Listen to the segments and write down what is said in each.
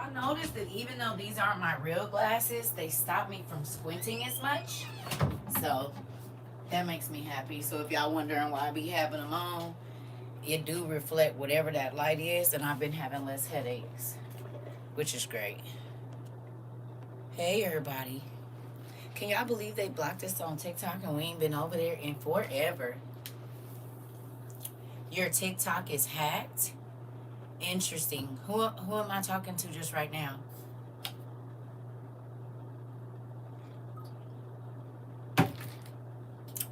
I noticed that even though these aren't my real glasses, they stop me from squinting as much. So that makes me happy. So if y'all wondering why I be having them on, it do reflect whatever that light is, and I've been having less headaches, which is great. Hey everybody. Can y'all believe they blocked us on TikTok and we ain't been over there in forever? Your TikTok is hacked? Interesting. Who am I talking to just right now?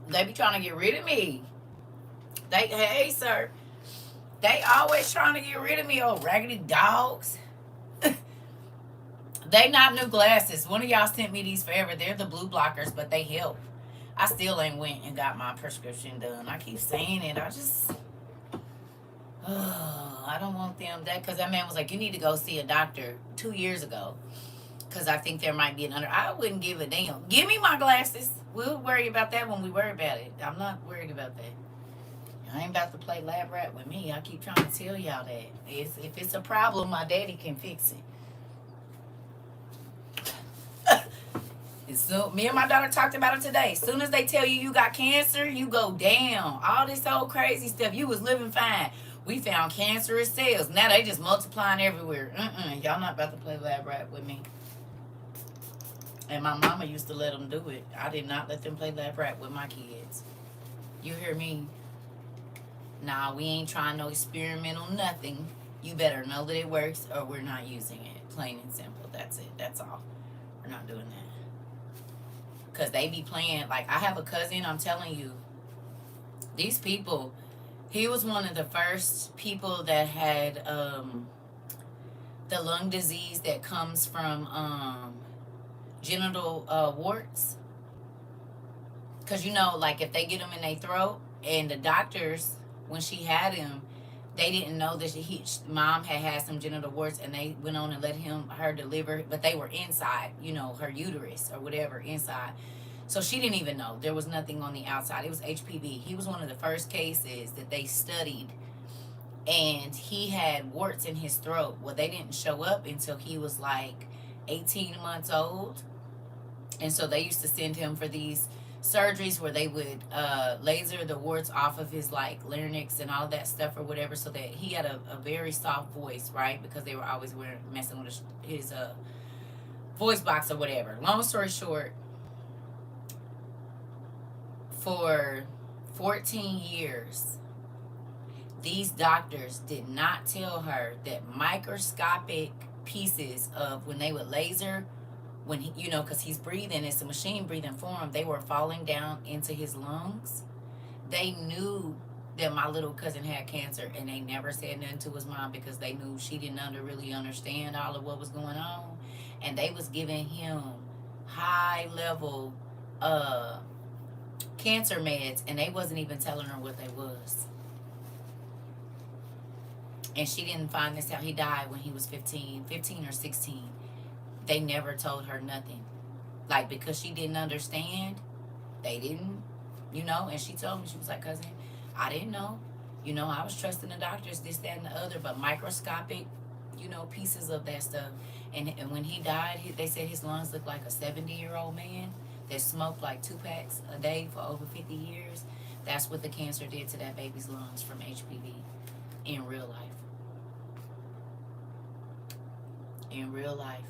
They be trying to get rid of me. Hey sir, they always trying to get rid of me, old raggedy dogs. They not new glasses. One of y'all sent me these forever. They're the blue blockers, but they help. I still ain't went and got my prescription done. I keep saying it. I don't want them that, because that man was like, you need to go see a doctor 2 years ago, because I think there might be I wouldn't give a damn. Give me my glasses. We'll worry about that when we worry about it. I'm not worried about that. I ain't about to play lab rat with me. I keep trying to tell y'all that. If it's a problem, my daddy can fix it. So me and my daughter talked about it today. As soon as they tell you got cancer, you go down. All this old crazy stuff. You was living fine. We found cancerous cells. Now they just multiplying everywhere. Y'all not about to play lab rat with me. And my mama used to let them do it. I did not let them play lab rat with my kids. You hear me? Nah, we ain't trying no experimental nothing. You better know that it works or we're not using it. Plain and simple. That's it. That's all. We're not doing that. Because they be playing. Like, I have a cousin, I'm telling you. These people, he was one of the first people that had the lung disease that comes from genital warts. Because, you know, like if they get them in their throat, and the doctors, when she had him, they didn't know that mom had some genital warts, and they went on and let her deliver, but they were inside, you know, her uterus or whatever, inside. So she didn't even know. There was nothing on the outside. It was HPV. He was one of the first cases that they studied, and he had warts in his throat. Well, they didn't show up until he was like 18 months old. And so they used to send him for these surgeries where they would laser the warts off of his like larynx and all that stuff or whatever, so that he had a very soft voice, right? Because they were always messing with his voice box or whatever. Long story short, for 14 years, these doctors did not tell her that microscopic pieces of, when they would laser, when he, you know, because he's breathing, it's a machine breathing for him, they were falling down into his lungs. They knew that my little cousin had cancer, and they never said nothing to his mom because they knew she didn't really understand all of what was going on. And they was giving him high level cancer meds, and they wasn't even telling her what they was. And she didn't find this out. He died when he was 15 or 16. They never told her nothing. Like, because she didn't understand, they didn't, you know. And she told me, she was like, cousin, I didn't know. You know, I was trusting the doctors, this, that, and the other, but microscopic, you know, pieces of that stuff. And when he died, they said his lungs looked like a 70-year-old man that smoked like 2 packs a day for over 50 years. That's what the cancer did to that baby's lungs from HPV in real life. In real life.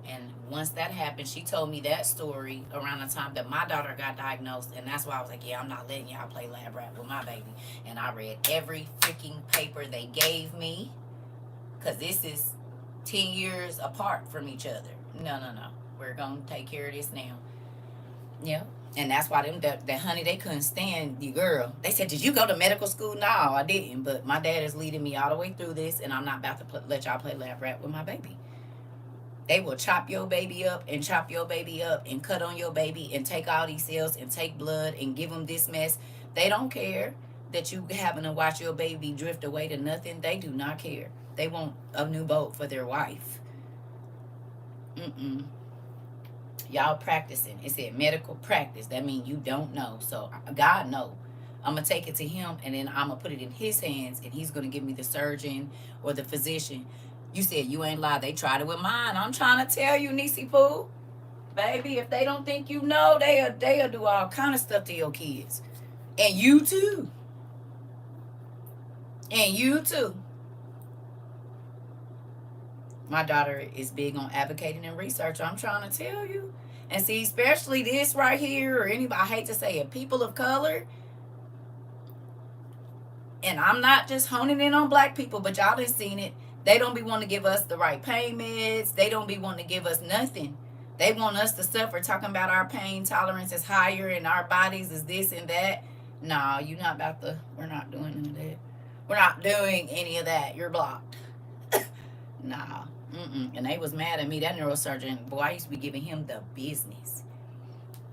And once that happened, she told me that story around the time that my daughter got diagnosed, and that's why I was like, yeah, I'm not letting y'all play lab rat with my baby. And I read every freaking paper they gave me, because this is 10 years apart from each other. No, we're gonna take care of this now. Yeah. And that's why that honey, they couldn't stand you, girl. They said, did you go to medical school? No, I didn't. But my dad is leading me all the way through this, and I'm not about to let y'all play lab rat with my baby. They will chop your baby up and chop your baby up and cut on your baby and take all these cells and take blood and give them this mess. They don't care that you having to watch your baby drift away to nothing. They do not care. They want a new boat for their wife. Y'all practicing. It said medical practice. That means you don't know. So God know. I'm going to take it to him, and then I'm going to put it in his hands, and he's going to give me the surgeon or the physician You said you ain't lied. They tried it with mine. I'm trying to tell you, Niecy Pooh. Baby, if they don't think you know, they'll do all kind of stuff to your kids. And you too. And you too. My daughter is big on advocating and research. I'm trying to tell you. And see, especially this right here, or anybody, I hate to say it, people of color. And I'm not just honing in on black people, but y'all done seen it. They don't be wanting to give us the right pain meds. They don't be wanting to give us nothing. They want us to suffer, talking about our pain tolerance is higher and our bodies is this and that. Nah, you not about to, we're not doing any of that. We're not doing any of that. You're blocked. Nah. And they was mad at me. That neurosurgeon, boy, I used to be giving him the business.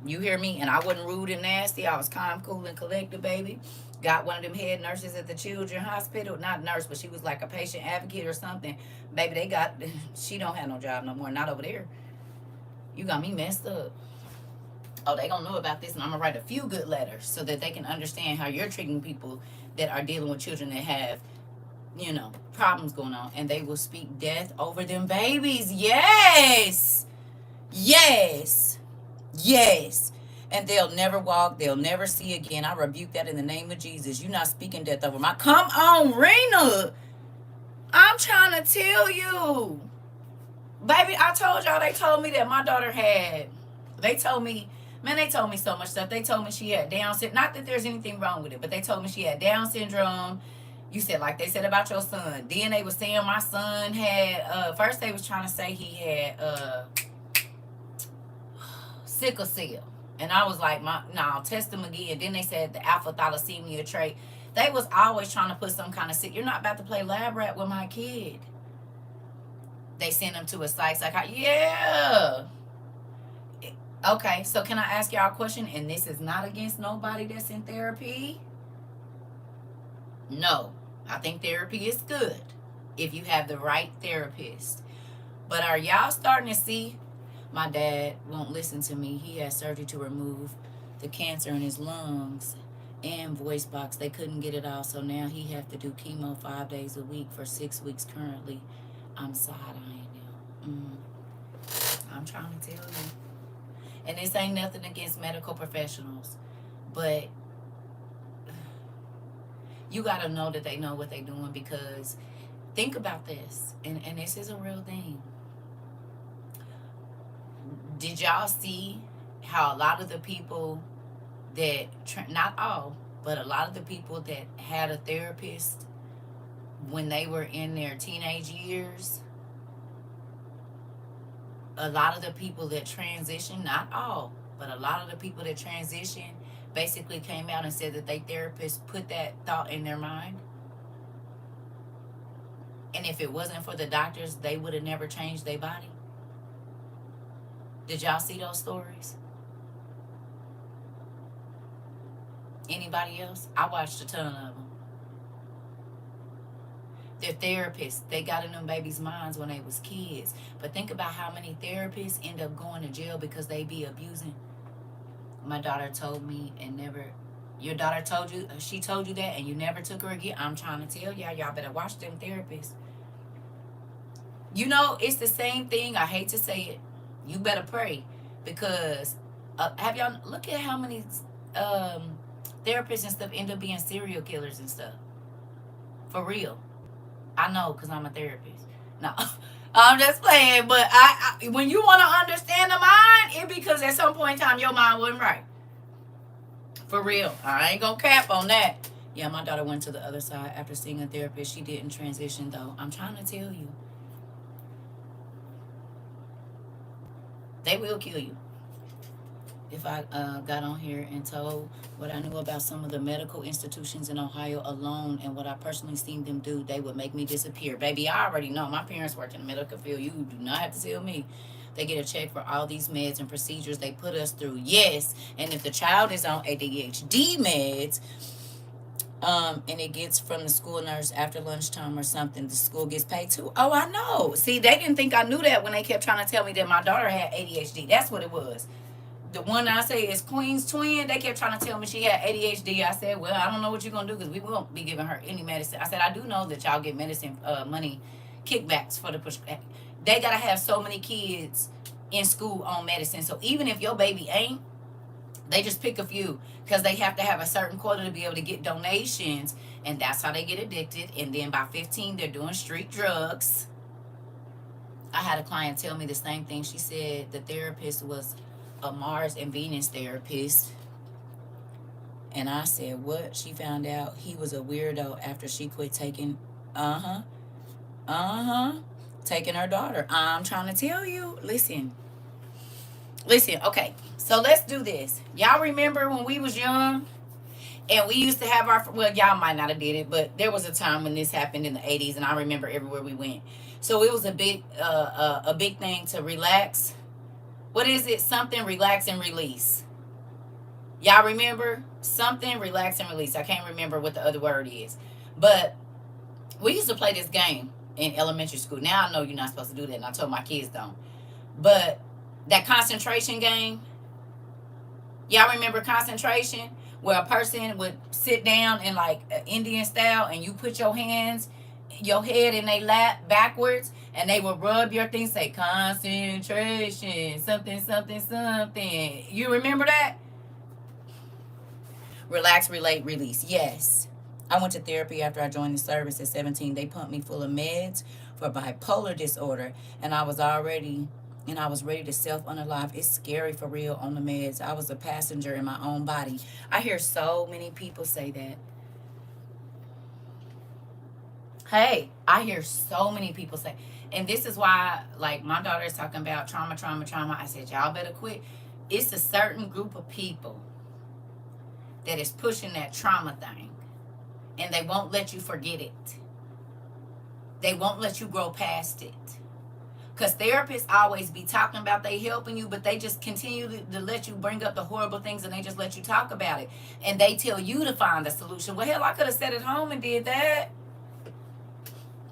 You hear me? And I wasn't rude and nasty. I was calm, cool, and collected, baby. Got one of them head nurses at the children's hospital. Not nurse, but she was like a patient advocate or something. Baby, they got, she don't have no job no more. Not over there. You got me messed up. Oh, they gonna know about this, and I'm gonna write a few good letters so that they can understand how you're treating people that are dealing with children that have, you know, problems going on, and they will speak death over them babies. Yes. Yes. Yes. And they'll never walk, they'll never see again. I rebuke that in the name of Jesus. You're not speaking death over my. Come on, Rena. I'm trying to tell you. Baby, I told y'all, they told me that my daughter had, they told me, man, they told me so much stuff. They told me she had Down syndrome. Not that there's anything wrong with it, but they told me she had Down syndrome. You said, like they said about your son. Then they was saying my son had, first they was trying to say he had sickle cell. And I was like, no, test him again. Then they said the alpha thalassemia trait. They was always trying to put some kind of sick. You're not about to play lab rat with my kid. They send them to a psych. Yeah. Okay, so can I ask y'all a question? And this is not against nobody that's in therapy. No, I think therapy is good if you have the right therapist. But are y'all starting to see? My dad won't listen to me. He had surgery to remove the cancer in his lungs and voice box. They couldn't get it all, so now he have to do chemo 5 days a week for 6 weeks currently. I'm side-eyeing him. I'm trying to tell you. And this ain't nothing against medical professionals, but you got to know that they know what they're doing, because think about this, and this is a real thing. Did y'all see how a lot of the people that, not all, but a lot of the people that had a therapist when they were in their teenage years, a lot of the people that transitioned, not all, but a lot of the people that transitioned basically came out and said that they therapist put that thought in their mind? And if it wasn't for the doctors, they would have never changed their body. Did y'all see those stories? Anybody else? I watched a ton of them. They're therapists. They got in them babies' minds when they was kids. But think about how many therapists end up going to jail because they be abusing. My daughter told me, and never, your daughter told you, she told you that, and you never took her again. I'm trying to tell y'all better watch them therapists. You know, it's the same thing. I hate to say it. You better pray, because have y'all look at how many therapists and stuff end up being serial killers and stuff. For real. I know, because I'm a therapist. No, I'm just playing. But I when you want to understand the mind, it because at some point in time your mind wasn't right. For real. I ain't gonna cap on that. Yeah, my daughter went to the other side after seeing a therapist. She didn't transition though. I'm trying to tell you. They will kill you. If I got on here and told what I knew about some of the medical institutions in Ohio alone and what I personally seen them do, they would make me disappear. Baby, I already know. My parents work in the medical field. You do not have to tell me. They get a check for all these meds and procedures they put us through. Yes. And if the child is on ADHD meds, and it gets from the school nurse after lunchtime or something, the school gets paid too. Oh, I know. See, they didn't think I knew that when they kept trying to tell me that my daughter had ADHD. That's what it was. The one I say is Queen's twin. They kept trying to tell me she had ADHD. I said, well, I don't know what you're going to do because we won't be giving her any medicine. I said, I do know that y'all get medicine money kickbacks for the prescription. They gotta have so many kids in school on medicine. So even if your baby ain't, they just pick a few because they have to have a certain quota to be able to get donations, and that's how they get addicted. And then by 15, they're doing street drugs. I had a client tell me the same thing. She said the therapist was a Mars and Venus therapist. And I said, what? She found out he was a weirdo after she quit taking, taking her daughter. I'm trying to tell you. Listen. Okay. So let's do this. Y'all remember when we was young and we used to have our, well, y'all might not have did it, but there was a time when this happened in the 80s, and I remember everywhere we went. So it was a big thing to relax. What is it? Something, relax, and release. Y'all remember? Something, relax, and release. I can't remember what the other word is. But we used to play this game in elementary school. Now I know you're not supposed to do that, and I told my kids don't. But that concentration game, y'all remember concentration? Where a person would sit down in like Indian style, and you put your head in their lap backwards, and they will rub your thing, say concentration, something, something, something. You remember that? Relax, relate, release. Yes. I went to therapy after I joined the service at 17. They pumped me full of meds for bipolar disorder, and I was ready to self-unalive. It's scary for real on the meds. I was a passenger in my own body. I hear so many people say that. Hey, I hear so many people say, and this is why, like, my daughter is talking about trauma. I said, y'all better quit. It's a certain group of people that is pushing that trauma thing, and they won't let you forget it. They won't let you grow past it. Because therapists always be talking about they helping you, but they just continue to let you bring up the horrible things, and they just let you talk about it. And they tell you to find the solution. Well, hell, I could have sat at home and did that.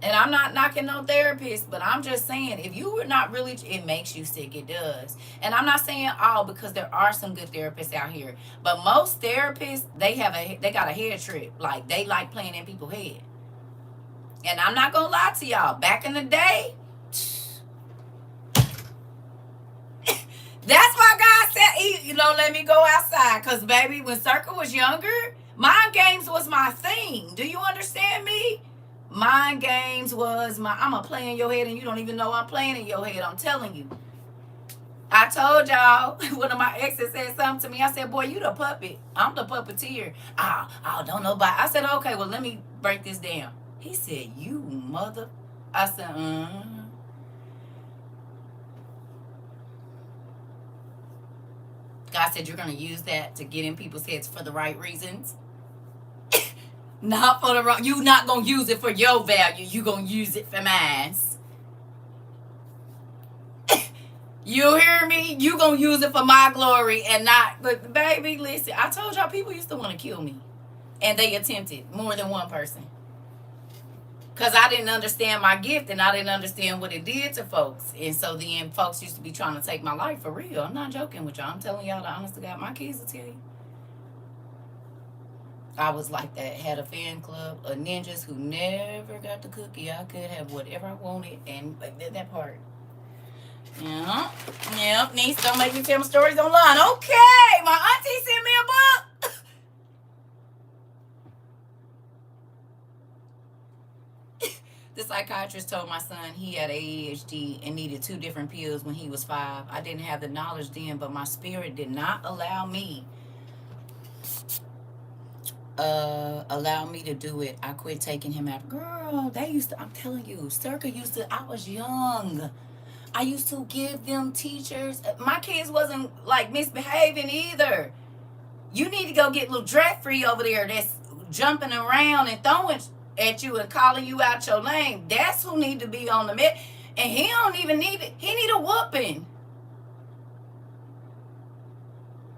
And I'm not knocking no therapist, but I'm just saying, if you were not really, it makes you sick. It does. And I'm not saying all, because there are some good therapists out here. But most therapists, they got a head trip. Like, they like playing in people's head. And I'm not going to lie to y'all. Back in the day, that's why God said, let me go outside. Because, baby, when CERCA was younger, mind games was my thing. Do you understand me? Mind games was I'm going to play in your head, and you don't even know I'm playing in your head. I'm telling you. I told y'all, one of my exes said something to me. I said, boy, you the puppet. I'm the puppeteer. Oh, don't nobody. I said, okay, well, let me break this down. He said, you mother. I said, God said, you're going to use that to get in people's heads for the right reasons. Not for the wrong. You're not going to use it for your value. You're going to use it for mine. You hear me? You going to use it for my glory and not. But, baby, listen. I told y'all people used to want to kill me. And they attempted. More than one person. Because I didn't understand my gift, and I didn't understand what it did to folks. And so then folks used to be trying to take my life for real. I'm not joking with y'all. I'm telling y'all the honest to God. My kids will tell you. I was like that. Had a fan club of ninjas who never got the cookie. I could have whatever I wanted. And that part. Yeah. Niece, don't make me tell my stories online. Okay. My auntie sent me a book. The psychiatrist told my son he had ADHD and needed 2 different pills when he was 5. I didn't have the knowledge then, but my spirit did not allow me to do it. I quit taking him out. Girl, I'm telling you, CERCA I was young. I used to give them teachers. My kids wasn't like misbehaving either. You need to go get little Dreffrey over there that's jumping around and throwing at you and calling you out your name. That's who need to be on the med. And he don't even need it. He need a whooping.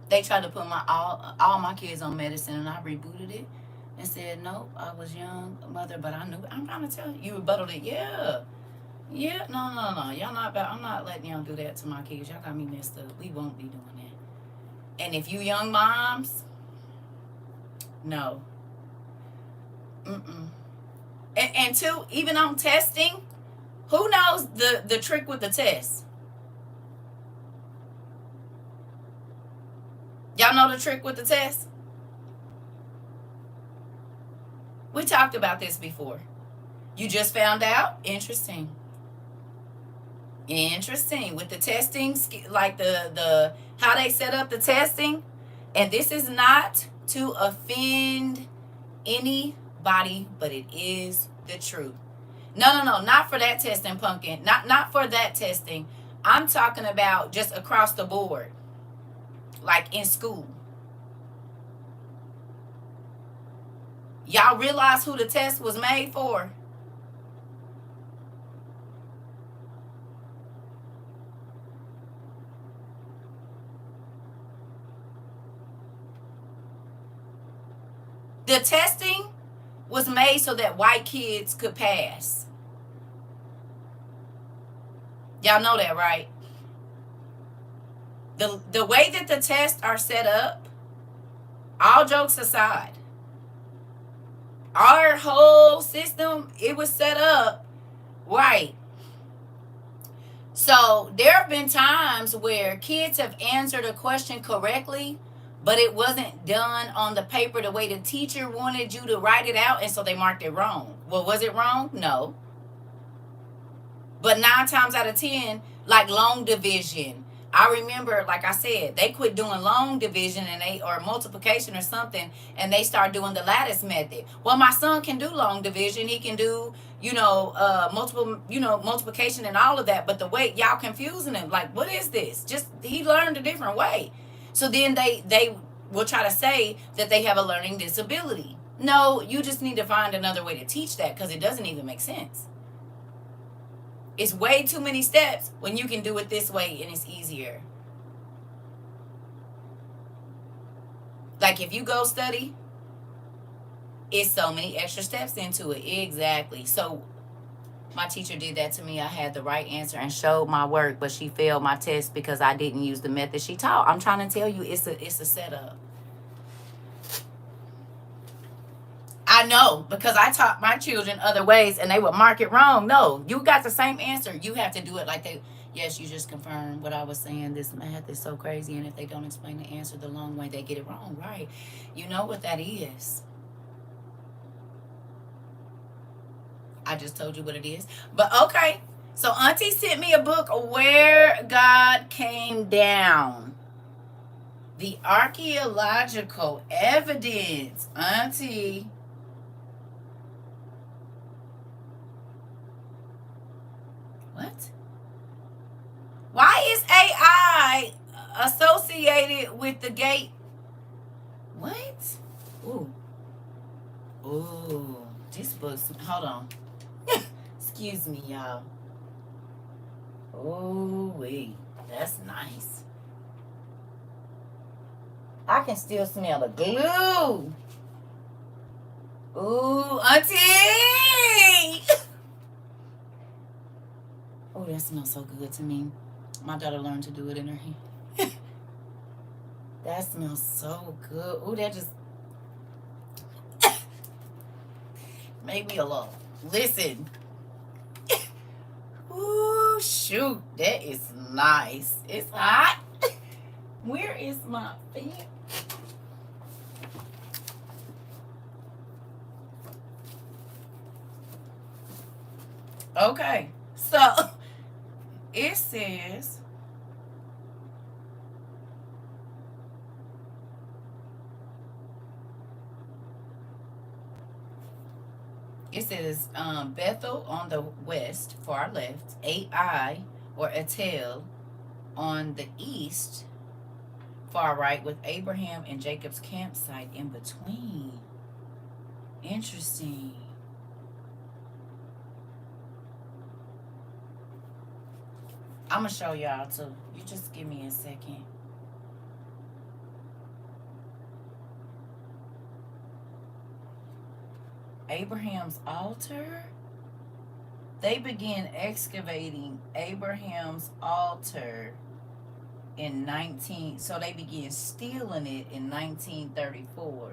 They tried to put all my kids on medicine, and I rebooted it and said, nope, I was young, mother, but I knew. I'm trying to tell you. You rebutted it. Yeah. No. Y'all not about. I'm not letting y'all do that to my kids. Y'all got me messed up. We won't be doing that. And if you young moms, no. And two, even on testing, Who knows the trick with the test? Y'all know the trick with the test? We talked about this before. You just found out? Interesting. Interesting. With the testing, like the how they set up the testing, and this is not to offend anybody, but it is the truth. No, not for that testing, pumpkin. Not for that testing. I'm talking about just across the board, like in school. Y'all realize who the test was made for? The testing was made so that white kids could pass. Y'all know that, right? The way that the tests are set up, all jokes aside, our whole system, it was set up right. So there have been times where kids have answered a question correctly, but it wasn't done on the paper the way the teacher wanted you to write it out, and so they marked it wrong. Well, was it wrong? No. But 9 times out of 10, like long division, I remember, like I said, they quit doing long division and or multiplication or something, and they start doing the lattice method. Well, my son can do long division. He can do, multiplication and all of that. But the way y'all confusing him, like, what is this? Just he learned a different way. So then they will try to say that they have a learning disability. No, you just need to find another way to teach that, because it doesn't even make sense. It's way too many steps when you can do it this way and it's easier. Like if you go study, it's so many extra steps into it. Exactly. So my teacher did that to me. I had the right answer and showed my work, but she failed my test because I didn't use the method she taught. I'm trying to tell you, it's a setup. I know, because I taught my children other ways and they would mark it wrong. No, you got the same answer. You have to do it like they, yes, you just confirmed what I was saying. This math is so crazy. And if they don't explain the answer the long way, they get it wrong. Right. You know what that is. I just told you what it is. But okay. So Auntie sent me a book, Where God Came Down. The archaeological evidence. Auntie. What? Why is AI associated with the gate? What? Ooh. Ooh. This book's, hold on. Excuse me, y'all. Oh, wait. That's nice. I can still smell the glue. Ooh, Auntie! Oh, that smells so good to me. My daughter learned to do it in her hand. That smells so good. Ooh, that just made me a little. Listen. Ooh, shoot. That is nice. It's hot. Where is my fan? Okay. So it says Bethel on the west, far left, Ai or Etel on the east, far right, with Abraham and Jacob's campsite in between. Interesting. I'm gonna show y'all too. You just give me a second. Abraham's altar. They began excavating Abraham's altar in so they began stealing it in 1934.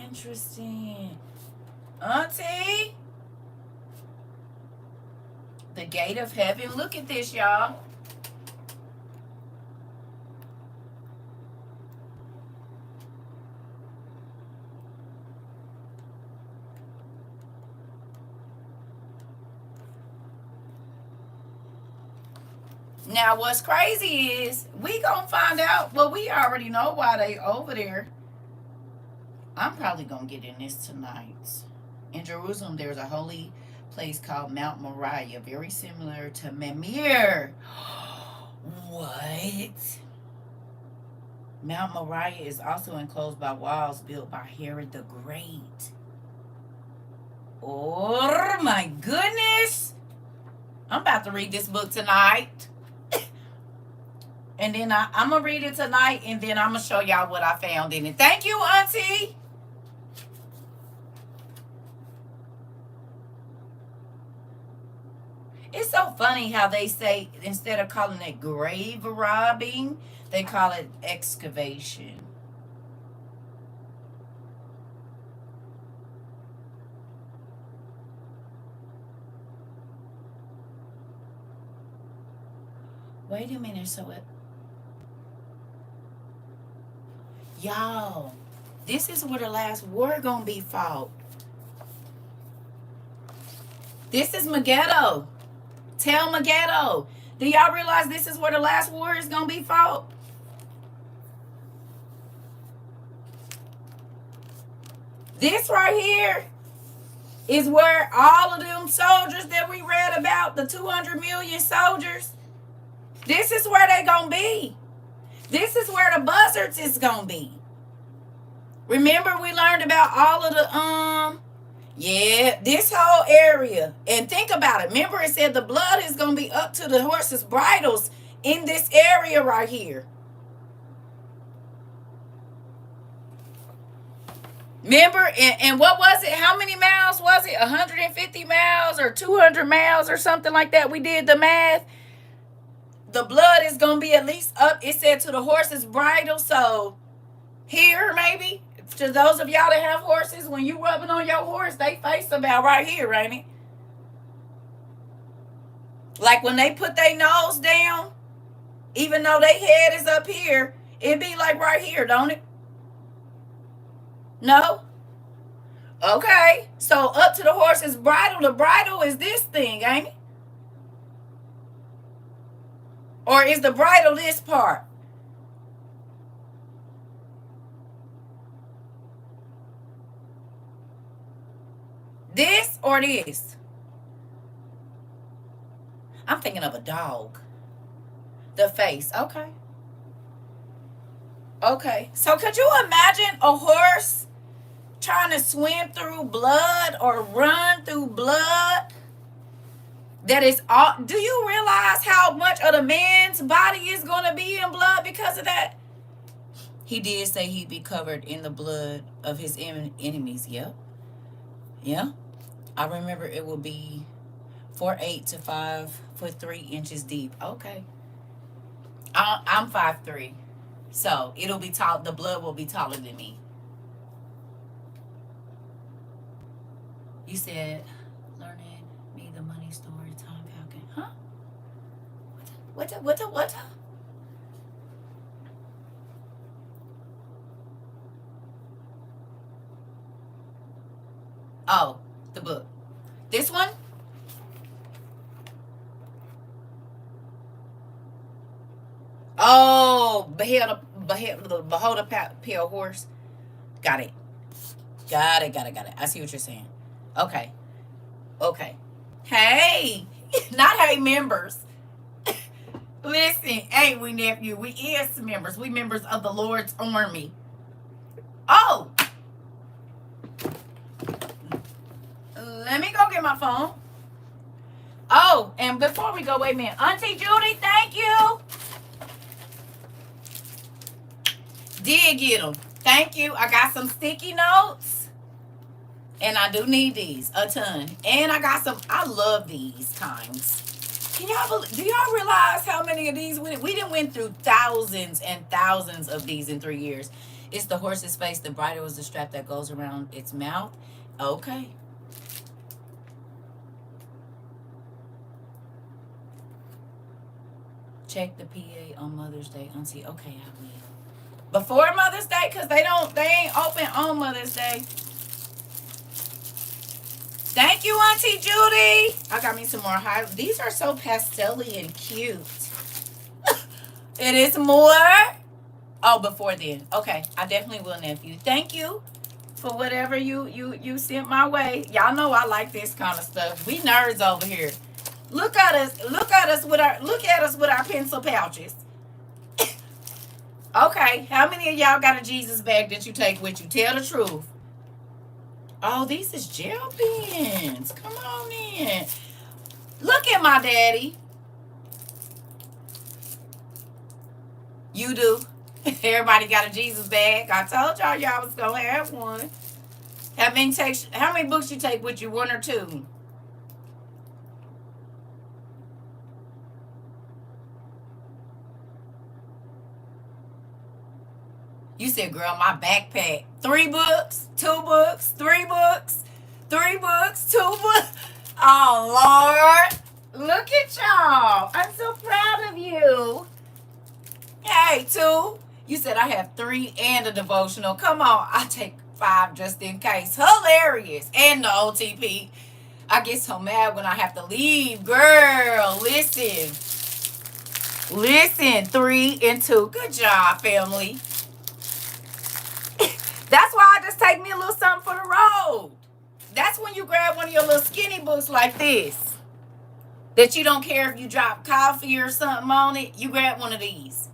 Interesting. Auntie, the gate of heaven. Look at this, y'all. Now, what's crazy is we gonna find out. Well, we already know why they over there. I'm probably gonna get in this tonight. In Jerusalem, there's a holy place called Mount Moriah, very similar to Mamre. What? Mount Moriah is also enclosed by walls built by Herod the Great. Oh my goodness! I'm about to read this book tonight. And then I'm going to read it tonight, and then I'm going to show y'all what I found in it. Thank you, Auntie. It's so funny how they say, instead of calling it grave robbing, they call it excavation. Wait a minute, so it... Y'all, this is where the last war gonna be fought. This is Megiddo. Tell Megiddo. Do y'all realize this is where the last war is gonna be fought? This right here is where all of them soldiers that we read about, the 200 million soldiers, this is where they gonna be. This is where the buzzards is gonna be. Remember we learned about all of the this whole area. And think about it. Remember it said the blood is gonna be up to the horses' bridles in this area right here. Remember, and what was it? How many miles was it? 150 miles or 200 miles or something like that? We did the math. The blood is going to be at least up, it said, to the horse's bridle. So here, maybe, to those of y'all that have horses, when you rubbing on your horse, they face about right here, ain't it? Like when they put their nose down, even though their head is up here, it be like right here, don't it? No? Okay. So up to the horse's bridle, the bridle is this thing, ain't it? Or is the bridle this part? This or this? I'm thinking of a dog. The face. Okay. Okay. So could you imagine a horse trying to swim through blood or run through blood? That is all. Do you realize how much of the man's body is going to be in blood because of that? He did say he'd be covered in the blood of his enemies. Yep. Yeah. I remember it will be 4'8" to 5'3" deep. Okay. I'm 5'3", so it'll be tall. The blood will be taller than me. You said learning me the money story time falcon, huh? What? Oh, the book. This one? Oh, behold a pale horse. Got it. Got it. I see what you're saying. Okay. Hey, not hey members. Listen, ain't we, nephew? We is members. We members of the Lord's army. Oh, let me go get my phone. Oh, and before we go, wait a minute. Auntie Judy, thank you. Did get them. Thank you. I got some sticky notes. And I do need these a ton. And I got some. I love these kinds. Do y'all realize how many of these we done went through thousands and thousands of these in 3 years? It's the horse's face. The bridle is the strap that goes around its mouth. Okay. Check the PA on Mother's Day, Auntie. Okay, I will. Before Mother's Day, because they ain't open on Mother's Day. Thank you, Auntie Judy. I got me some more high. These are so pastel-y and cute. It is more. Oh, before then. Okay, I definitely will, nephew. Thank you for whatever you sent my way. Y'all know I like this kind of stuff. We nerds over here. Look at us with our pencil pouches. Okay, how many of y'all got a Jesus bag that you take with you? Tell the truth. Oh, these is gel pens. Come on in. Look at my daddy. You do. Everybody got a Jesus bag. I told y'all was gonna have one. How many books you take with you? One or two? You said, girl, my backpack. 3 books, 2 books, 3 books, 3 books, 2 books. Oh, Lord. Look at y'all. I'm so proud of you. Hey, 2. You said I have 3 and a devotional. Come on. I take 5 just in case. Hilarious. And the OTP. I get so mad when I have to leave. Girl, listen. Listen, 3 and 2. Good job, family. That's why I just take me a little something for the road. That's when you grab one of your little skinny books like this. That you don't care if you drop coffee or something on it. You grab one of these.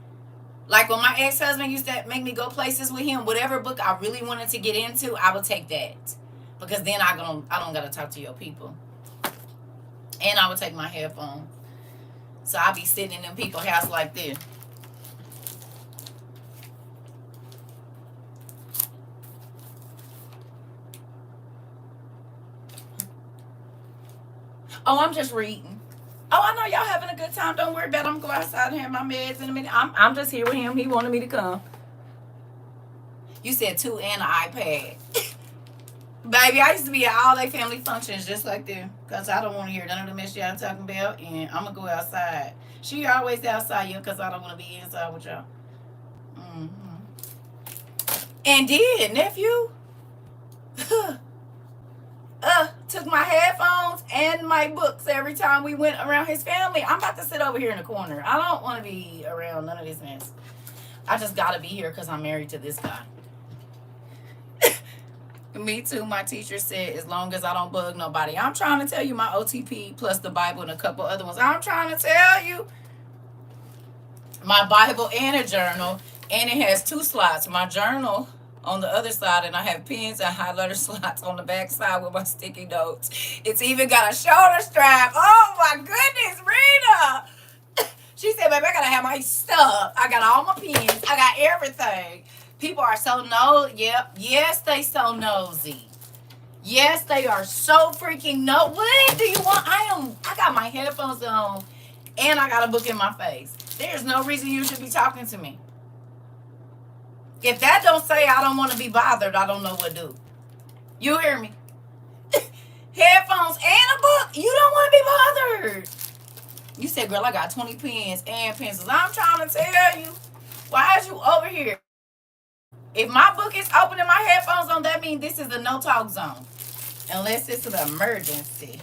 Like when my ex-husband used to make me go places with him, whatever book I really wanted to get into, I would take that. Because then I don't got to talk to your people. And I would take my headphones. So I'll be sitting in them people's house like this. Oh, I'm just reading. Oh, I know y'all having a good time. Don't worry about it. I'm going to go outside and have my meds in a minute. I'm just here with him. He wanted me to come. You said 2 and an iPad. Baby, I used to be at all day family functions just like them. Because I don't want to hear none of the mess y'all talking about. And I'm going to go outside. She always outside, yeah, because I don't want to be inside with y'all. And did, nephew. Took my headphones and my books every time we went around his family. I'm about to sit over here in the corner. I don't want to be around none of this mess. I just got to be here because I'm married to this guy. Me too. My teacher said as long as I don't bug nobody. I'm trying to tell you my OTP plus the Bible and a couple other ones. I'm trying to tell you my Bible and a journal. And it has 2 slots. My journal on the other side, and I have pens and highlighter slots on the back side with my sticky notes. It's even got a shoulder strap. Oh my goodness, Rita. She said, baby, I gotta have my stuff. I got all my pens. I got everything. People are so Yep. Yes, they so nosy. Yes, they are so freaking What do you want? I got my headphones on and I got a book in my face. There's no reason you should be talking to me. If that don't say I don't want to be bothered, I don't know what to do. You hear me? Headphones and a book. You don't want to be bothered. You said, girl, I got 20 pens and pencils. I'm trying to tell you. Why is you over here? If my book is open and my headphones on, that means this is a no-talk zone. Unless it's an emergency.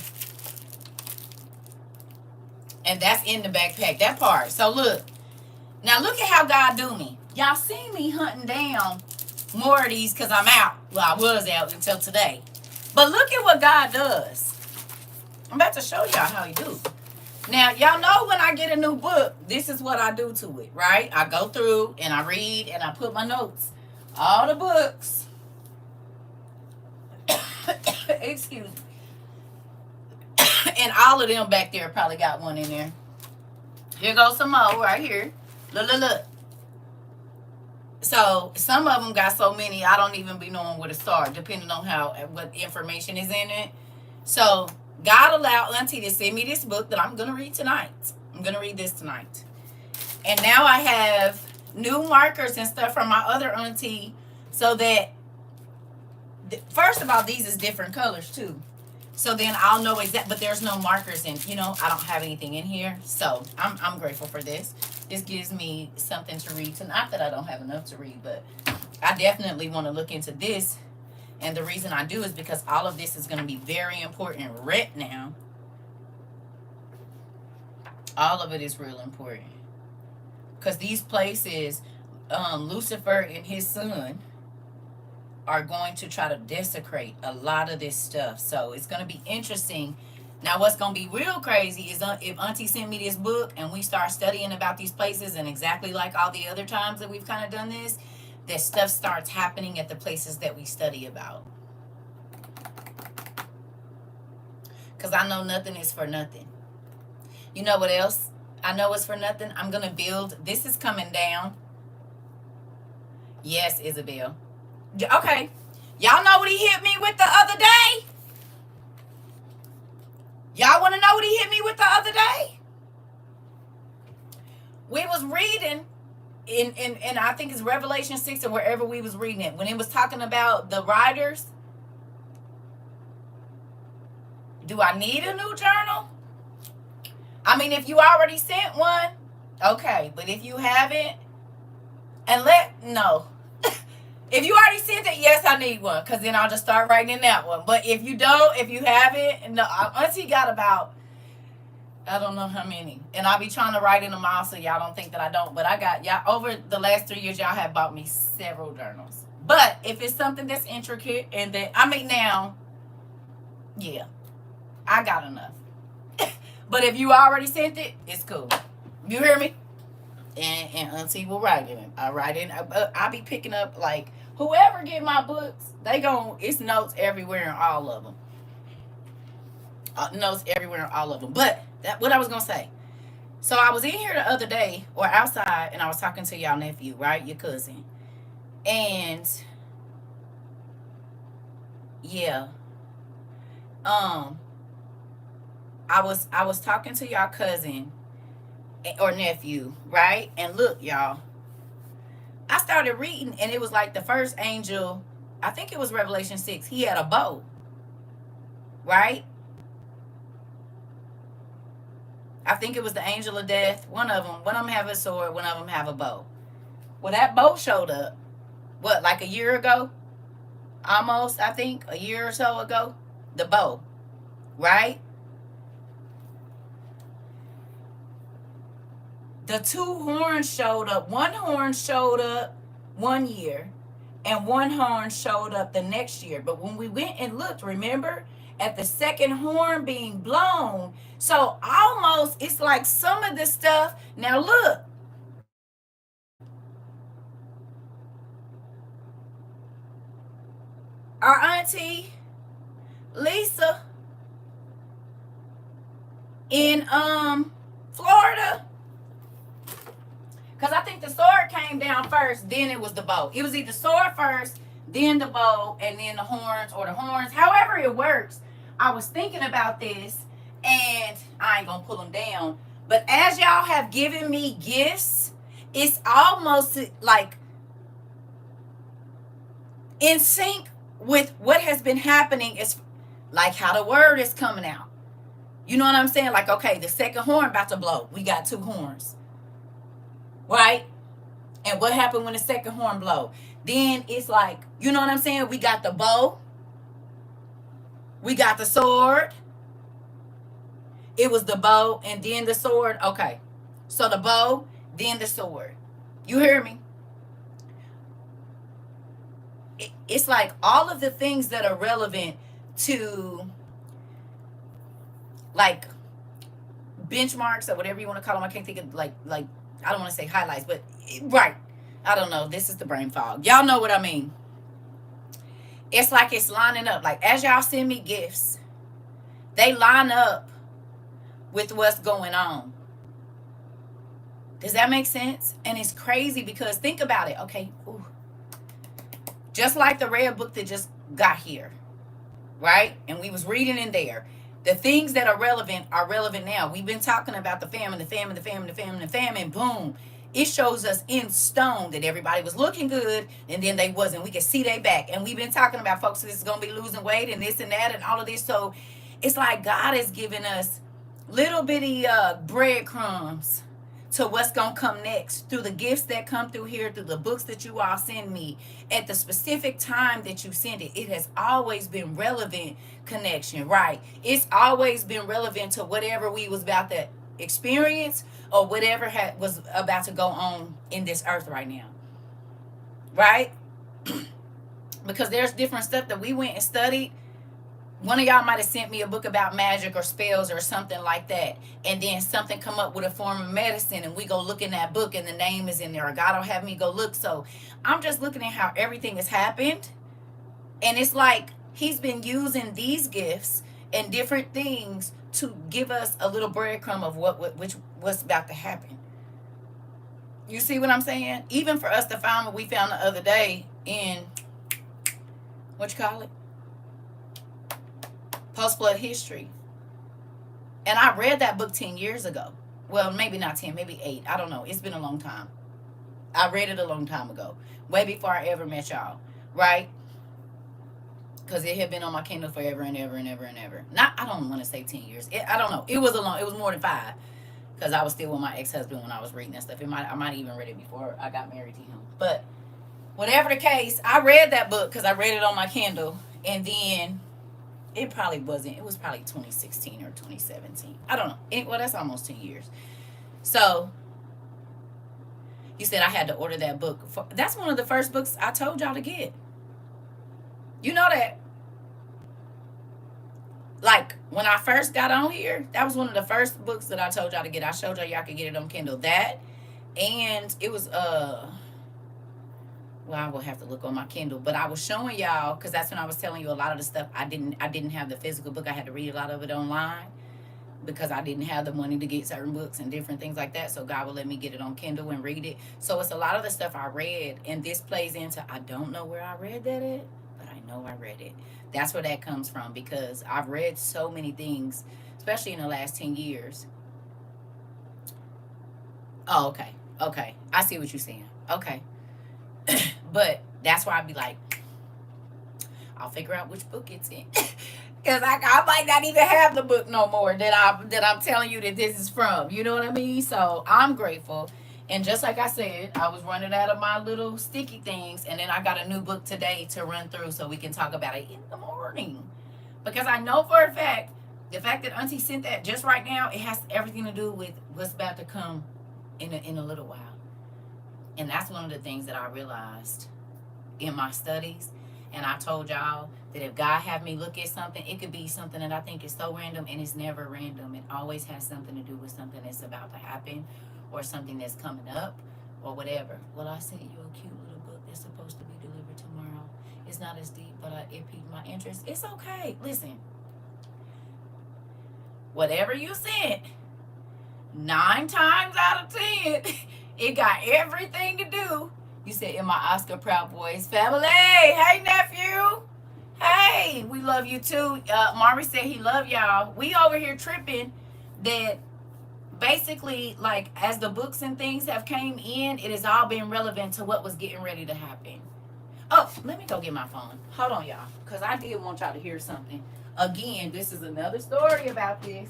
And that's in the backpack, that part. So look. Now look at how God do me. Y'all see me hunting down more of these because I'm out. Well, I was out until today. But look at what God does. I'm about to show y'all how he do. Now, y'all know when I get a new book, this is what I do to it, right? I go through and I read and I put my notes. All the books. Excuse me. And all of them back there probably got one in there. Here goes some more right here. Look. So some of them got so many, I don't even be knowing where to start, depending on what information is in it. So God allowed Auntie to send me this book that I'm going to read tonight. I'm going to read this tonight. And now I have new markers and stuff from my other auntie so that first of all, these is different colors too. So then I'll know exact, but there's no markers in, I don't have anything in here. So I'm grateful for this. This gives me something to read. So not that I don't have enough to read, but I definitely want to look into this. And the reason I do is because all of this is going to be very important right now. All of it is real important. Because these places, Lucifer and his son are going to try to desecrate a lot of this stuff. So it's going to be interesting. Now, what's going to be real crazy is if Auntie sent me this book and we start studying about these places, and exactly like all the other times that we've kind of done this, that stuff starts happening at the places that we study about. Because I know nothing is for nothing. You know what else I know is for nothing? I'm going to build. This is coming down. Yes, Isabel. Okay. Y'all know what he hit me with the other day? Y'all want to know what he hit me with the other day? We was reading in I think it's Revelation 6 or wherever we was reading it, when it was talking about the writers. Do I need a new journal? I mean, if you already sent one, okay. But if you haven't, no. If you already sent it, yes, I need one. Because then I'll just start writing in that one. But if you don't, if you haven't, no. Auntie got about, I don't know how many. And I'll be trying to write in them all so y'all don't think that I don't. But I got, y'all, over the last 3 years, y'all have bought me several journals. But if it's something that's intricate and that, I mean, now, yeah, I got enough. But if you already sent it, it's cool. You hear me? And Auntie will write it. I write it. I'll be picking up, like, whoever get my books, it's notes everywhere in all of them. Notes everywhere in all of them. But what I was going to say. So I was in here the other day, or outside, and I was talking to y'all nephew, right? Your cousin. And, yeah. I was talking to y'all cousin or nephew, right? And look, y'all, I started reading, and it was like the first angel, I think it was Revelation 6, he had a bow, right? I think it was the angel of death. One of them have a sword, one of them have a bow. Well, that bow showed up, what, like a year ago? Almost, I think, a year or so ago. The bow, right? The two horns showed up. One horn showed up 1 year, and one horn showed up the next year. But when we went and looked, remember, at the second horn being blown, so almost it's like some of the stuff. Now look. Our auntie Lisa in Florida, because I think the sword came down first, then it was the bow. It was either sword first, then the bow, and then the horns, or the horns. However it works. I was thinking about this, and I ain't going to pull them down. But as y'all have given me gifts, it's almost like in sync with what has been happening. Is like how the word is coming out. You know what I'm saying? Like, okay, the second horn about to blow. We got two horns. Right? And what happened when the second horn blow? Then it's like, you know what I'm saying? We got the bow. We got the sword. It was the bow and then the sword. Okay. So the bow, then the sword. You hear me? It's like all of the things that are relevant to, like, benchmarks or whatever you want to call them. I can't think of, like I don't want to say highlights, but right. I don't know. This is the brain fog. Y'all know what I mean. It's like it's lining up. Like, as y'all send me gifts, they line up with what's going on. Does that make sense? And it's crazy because think about it. Okay. Ooh. Just like the red book that just got here, right? And we was reading in there. The things that are relevant now. We've been talking about the famine, the famine, the famine, the famine, the famine. Boom. It shows us in stone that everybody was looking good and then they wasn't. We could see they back. And we've been talking about folks that's going to be losing weight and this and that and all of this. So it's like God has given us little bitty breadcrumbs to what's going to come next through the gifts that come through here, through the books that you all send me at the specific time that you send it. It has always been relevant, connection, right? It's always been relevant to whatever we was about to experience or whatever was about to go on in this earth right now, right? Because there's different stuff that we went and studied. One of y'all might have sent me a book about magic or spells or something like that, and then something come up with a form of medicine and we go look in that book and the name is in there, or God will have me go look. So I'm just looking at how everything has happened, and it's like he's been using these gifts and different things to give us a little breadcrumb of what's about to happen. You see what I'm saying? Even for us to find what we found the other day in, what you call it, post-flood history. And I read that book 10 years ago. Well, maybe not 10, maybe 8. I don't know. It's been a long time. I read it a long time ago. Way before I ever met y'all. Right? Because it had been on my Kindle forever and ever and ever and ever. Not, I don't want to say 10 years. I don't know. It was more than 5. Because I was still with my ex-husband when I was reading that stuff. I might even read it before I got married to him. But whatever the case, I read that book because I read it on my Kindle. And then it probably wasn't. It was probably 2016 or 2017. I don't know. Well, that's almost 10 years. So you said I had to order that book. That's one of the first books I told y'all to get. You know that. Like, when I first got on here, that was one of the first books that I told y'all to get. I showed y'all could get it on Kindle. That, and it was, well, I will have to look on my Kindle, but I was showing y'all, because that's when I was telling you a lot of the stuff I didn't have the physical book. I had to read a lot of it online because I didn't have the money to get certain books and different things like that. So God would let me get it on Kindle and read it. So it's a lot of the stuff I read, and this plays into, I don't know where I read that at, but I know I read it. That's where that comes from, because I've read so many things, especially in the last 10 years. Oh, okay. Okay. I see what you're saying. Okay. But that's why I'd be like, I'll figure out which book it's in. Because I might not even have the book no more that I'm telling you that this is from. You know what I mean? So I'm grateful. And just like I said, I was running out of my little sticky things. And then I got a new book today to run through so we can talk about it in the morning. Because I know for a fact, the fact that Auntie sent that just right now, it has everything to do with what's about to come in a little while. And that's one of the things that I realized in my studies. And I told y'all that if God have me look at something, it could be something that I think is so random, and it's never random. It always has something to do with something that's about to happen or something that's coming up or whatever. Well, I sent you a cute little book that's supposed to be delivered tomorrow. It's not as deep, but it piqued my interest. It's okay. Listen, whatever you sent, 9 times out of 10, it got everything to do. You said, in my Oscar Proud Boys family. Hey, nephew. Hey, we love you too. Mari said he love y'all. We over here tripping that basically, like, as the books and things have came in, it has all been relevant to what was getting ready to happen. Oh, let me go get my phone. Hold on, y'all, because I did want y'all to hear something. Again, this is another story about this.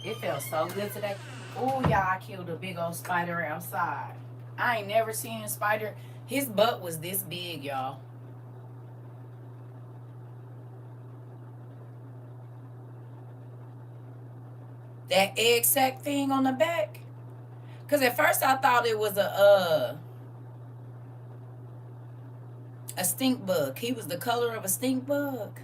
It felt so good today. Oh, y'all, I killed a big old spider outside. I ain't never seen a spider. His butt was this big, y'all. That egg sac thing on the back. Cause at first I thought it was a stink bug. He was the color of a stink bug,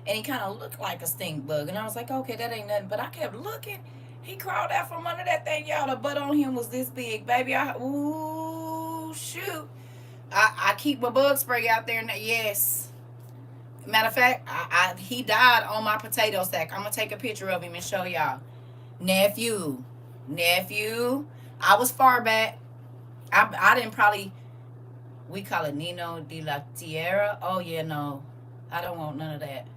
and he kind of looked like a stink bug. And I was like, okay, that ain't nothing. But I kept looking. He crawled out from under that thing, y'all. The butt on him was this big, baby. Ooh, shoot. I keep my bug spray out there. Yes. Matter of fact, he died on my potato sack. I'm gonna take a picture of him and show y'all. Nephew. I was far back. I didn't probably. We call it Nino de la Tierra. Oh yeah, no, I don't want none of that.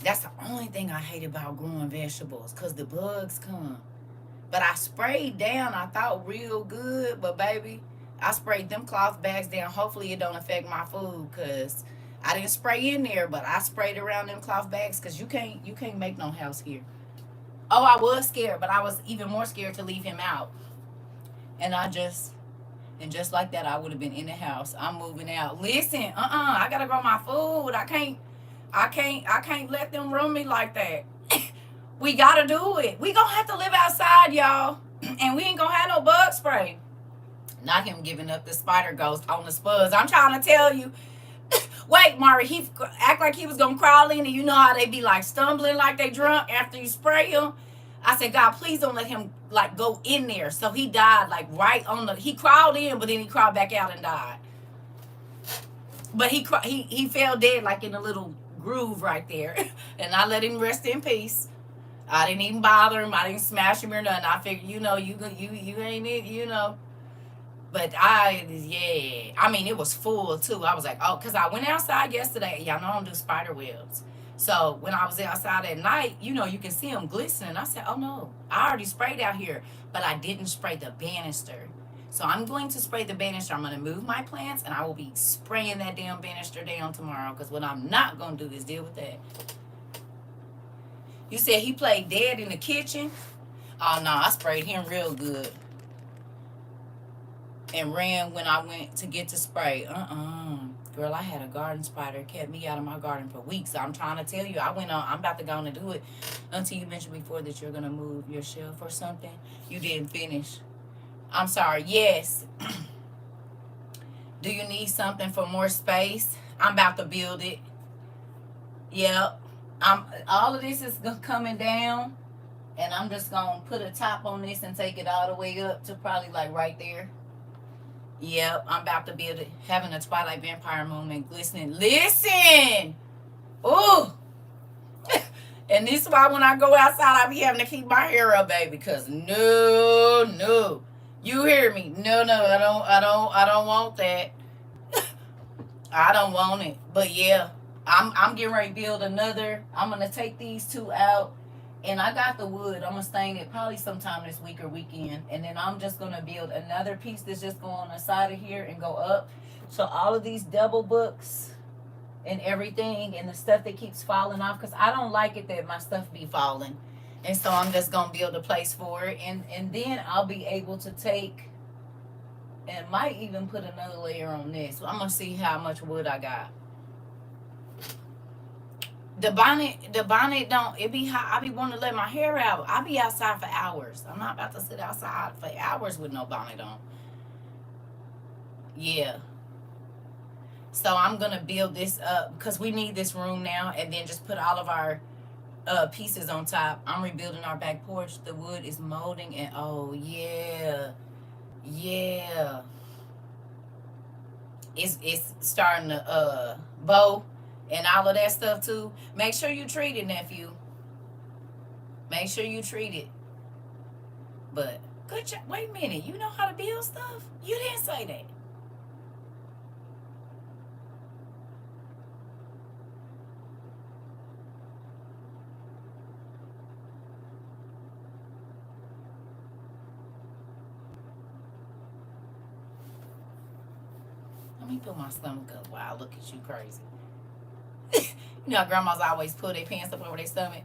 That's the only thing I hate about growing vegetables, cause the bugs come. But I sprayed down. I thought real good, but baby, I sprayed them cloth bags down. Hopefully it don't affect my food, cause I didn't spray in there, but I sprayed around them cloth bags, cause you can't make no house here. Oh, I was scared, but I was even more scared to leave him out. And just like that, I would have been in the house. I'm moving out. Listen, I gotta grow my food. I can't let them run me like that. We gotta do it. We gonna have to live outside, y'all. And we ain't gonna have no bug spray. Not him giving up the spider ghost on the spuds. I'm trying to tell you. Wait, Mari, he act like he was gonna crawl in, and you know how they be like stumbling like they drunk after you spray them. I said, God, please don't let him like go in there. So he died like right on the. He crawled in, but then he crawled back out and died. But he fell dead like in a little groove right there, and I let him rest in peace. I didn't even bother him. I didn't smash him or nothing. I figured, you ain't it. But yeah. I mean, it was full too. I was like, oh, because I went outside yesterday. Y'all know I don't do spider webs. So when I was outside at night, you can see them glistening. I said, oh no, I already sprayed out here, but I didn't spray the banister. So I'm going to spray the banister. I'm going to move my plants, and I will be spraying that damn banister down tomorrow, because what I'm not going to do is deal with that. You said he played dead in the kitchen? Oh no, I sprayed him real good. And ran when I went to get to spray. Girl, I had a garden spider. It kept me out of my garden for weeks. So I'm trying to tell you, I'm about to go on and do it. Until you mentioned before that you're going to move your shelf or something. You didn't finish. I'm sorry. Yes. Do you need something for more space? I'm about to build it. Yep. All of this is coming down. And I'm just going to put a top on this and take it all the way up to probably like right there. Yep, I'm about to build it. Having a Twilight Vampire moment glistening. Listen! Ooh! And this is why when I go outside, I be having to keep my hair up, baby. Because no. You hear me? No, I don't want that. I don't want it. But yeah, I'm getting ready to build another. I'm going to take these two out. And I got the wood. I'm going to stain it probably sometime this week or weekend. And then I'm just going to build another piece that's just going on the side of here and go up. So all of these double books and everything and the stuff that keeps falling off, because I don't like it that my stuff be falling. And so I'm just going to build a place for it. And then I'll be able to take and might even put another layer on this. So I'm going to see how much wood I got. The bonnet don't, it be hot. I be wanting to let my hair out. I be outside for hours. I'm not about to sit outside for hours with no bonnet on. Yeah. So I'm going to build this up because we need this room now, and then just put all of our pieces on top. I'm rebuilding our back porch. The wood is molding, and oh yeah. It's starting to bow. And all of that stuff too. Make sure you treat it, nephew. Make sure you treat it. But good job. Wait a minute. You know how to build stuff? You didn't say that. Let me put my stomach up. Wow, look at you crazy. You know, grandmas always pull their pants up over their stomach.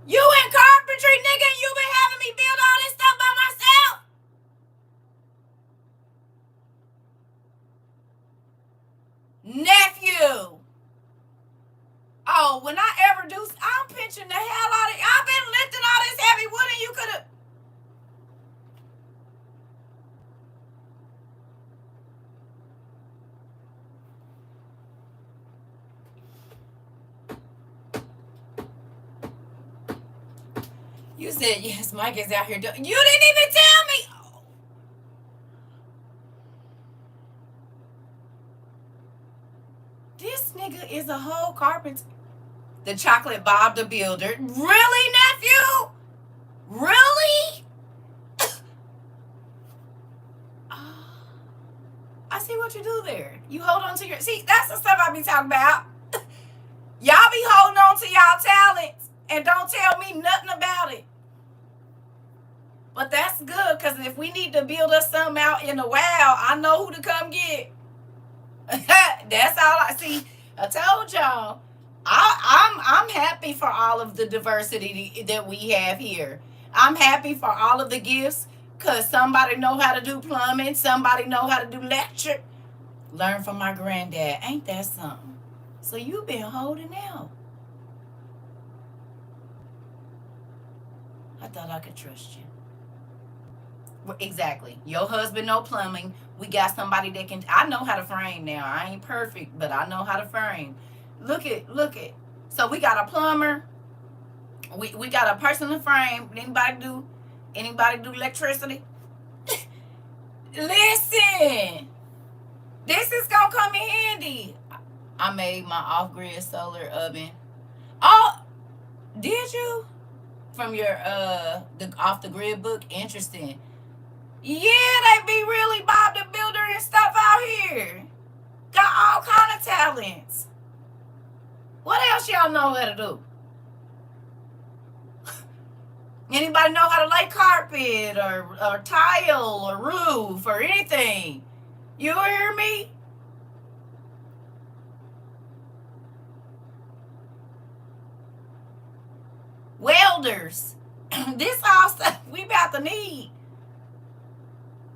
You in carpentry, nigga, and you been having me build all this stuff by myself? Nephew. Oh, when I ever do, I'm pinching the hell out of it. I've been lifting all You said, yes, Mike is out here doing. You didn't even tell me. Oh, this nigga is a whole carpenter. The chocolate Bob the Builder. Really, nephew? Really? Ah, I see what you do there. You hold on to your. See, that's the stuff I be talking about. Y'all be holding on to y'all talents and don't tell me nothing about it. But that's good, because if we need to build us something out in the wild, I know who to come get. That's all I see. I told y'all. I'm happy for all of the diversity that we have here. I'm happy for all of the gifts, because somebody know how to do plumbing, somebody know how to do lecture. Learn from my granddad. Ain't that something? So you been holding out. I thought I could trust you. Exactly. Your husband know plumbing. We got somebody that can. I know how to frame now. I ain't perfect, but I know how to frame. Look at. So we got a plumber. We got a person to frame. Anybody do electricity? Listen, this is gonna come in handy. I made my off-grid solar oven. Oh, did you? From your the off the grid book? Interesting. Yeah, they be really Bob the Builder and stuff out here. Got all kind of talents. What else y'all know how to do? Anybody know how to lay carpet or tile or roof or anything? You hear me? Welders. This all stuff we about to need.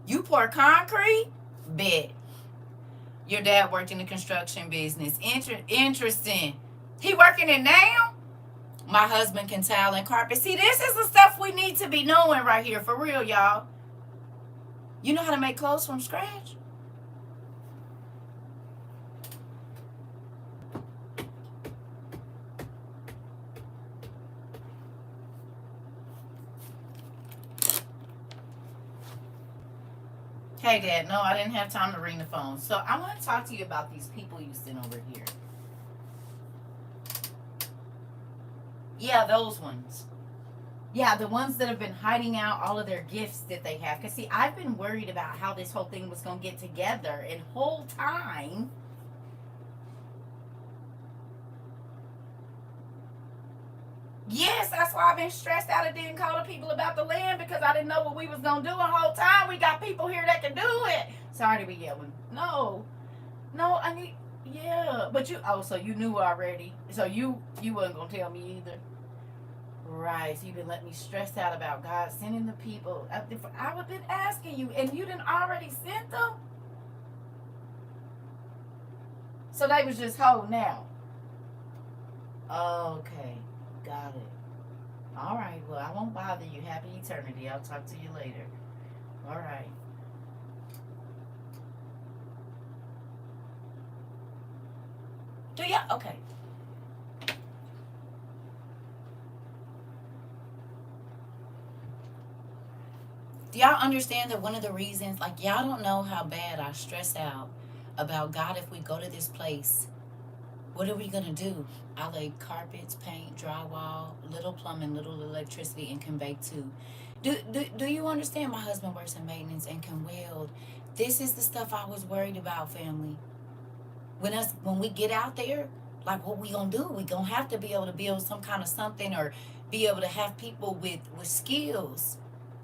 You pour concrete? Bet. Your dad worked in the construction business. Interesting. He working it now? My husband can tile and carpet. See, this is the stuff we need to be knowing right here, for real, y'all. You know how to make clothes from scratch? Hey, Dad. No, I didn't have time to ring the phone. So I want to talk to you about these people you sent over here. Yeah, those ones. Yeah, the ones that have been hiding out all of their gifts that they have. Because, see, I've been worried about how this whole thing was going to get together. And whole time, yes, that's why I've been stressed out and didn't call the people about the land, because I didn't know what we was going to do the whole time. We got people here that can do it. Sorry to be yelling. No, I need, yeah. But so you knew already. So you wasn't going to tell me either. Right, so you've been letting me stress out about God sending the people. I've been asking you, and you didn't already send them? So they was just holding out. Okay, got it. All right, well, I won't bother you. Happy eternity. I'll talk to you later. All right. Do y'all? Okay. Do y'all understand that one of the reasons, like, y'all don't know how bad I stress out about God if we go to this place? What are we going to do? I lay carpets, paint, drywall, little plumbing, little electricity, and can bake too. Do you understand? My husband works in maintenance and can weld. This is the stuff I was worried about, family. When we get out there, like, what we gonna do? We gonna have to be able to build some kind of something, or be able to have people with skills